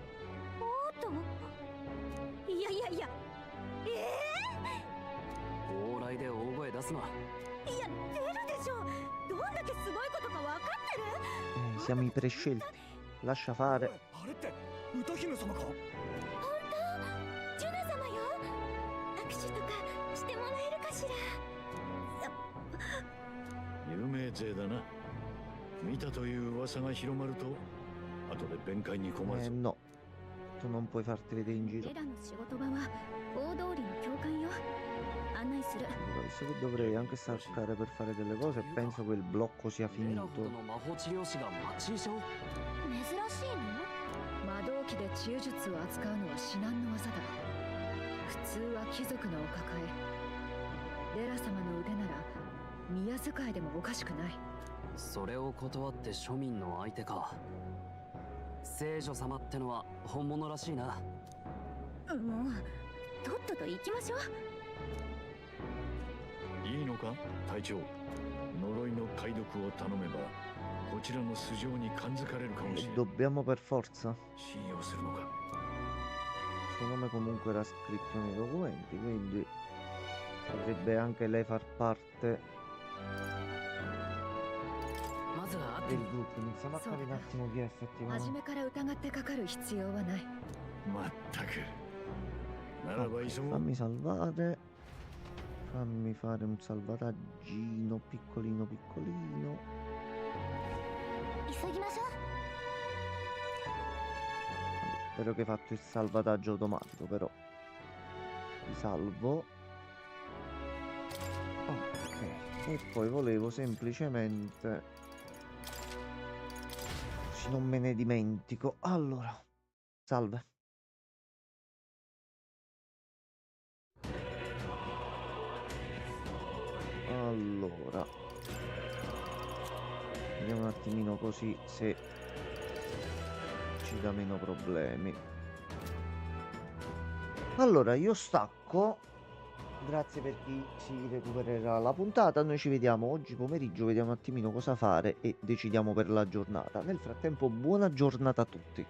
王都？いやいやいや、往来で大声出すな。いや出るでしょ。どんだけすごいことか分かってる？ Siamo i prescelti. Lascia fare. あれって歌姫様か？本当？ジュナ様よ。握手とかしてもらえるかしら？有名勢だな。見たという噂が広まると後で弁解に困るぞ。 No, tu non puoi farti vedere in giro. レラの仕事場は大通りの教会よ。案内する。 Allora, visto che dovrei anche staccare per fare delle cose, penso che il blocco sia レラほ finito. どの魔法治療師が町医者を。珍しいの？魔導機で治癒術を扱うのは至難の技だ。普通は貴族のお抱え。レラ様の腕なら宮遣いでもおかしくない。それを断って庶民の相手か。聖女様ってのは本物らしいな。もうとっとと行きましょう。いいのか隊長。呪いの解読を頼めばこちらの素性に感づかれるかもし E れない。 dobbiamo per forza. 信用するのか。 Suo nome comunque era scritto nei documenti, quindi potrebbe anche lei far parte まずは会って del み。 gruppo. Iniziamo a So. capire un attimo chi è 初 effettivamente. めから疑ってかかる必要はない。まったく。ならば急ごう。 Fammi salvare. Fammi fare un salvataggino piccolino piccolino. 急ぎましょう。 Spero che hai fatto il salvataggio automatico, però. Ti salvo. Ok. E poi volevo semplicemente... Se non me ne dimentico. Allora. Salve. Allora. Vediamo un attimino così se ci dà meno problemi. Allora io stacco. Grazie per chi si recupererà la puntata. Noi ci vediamo oggi pomeriggio, vediamo un attimino cosa fare e decidiamo per la giornata. Nel frattempo buona giornata a tutti.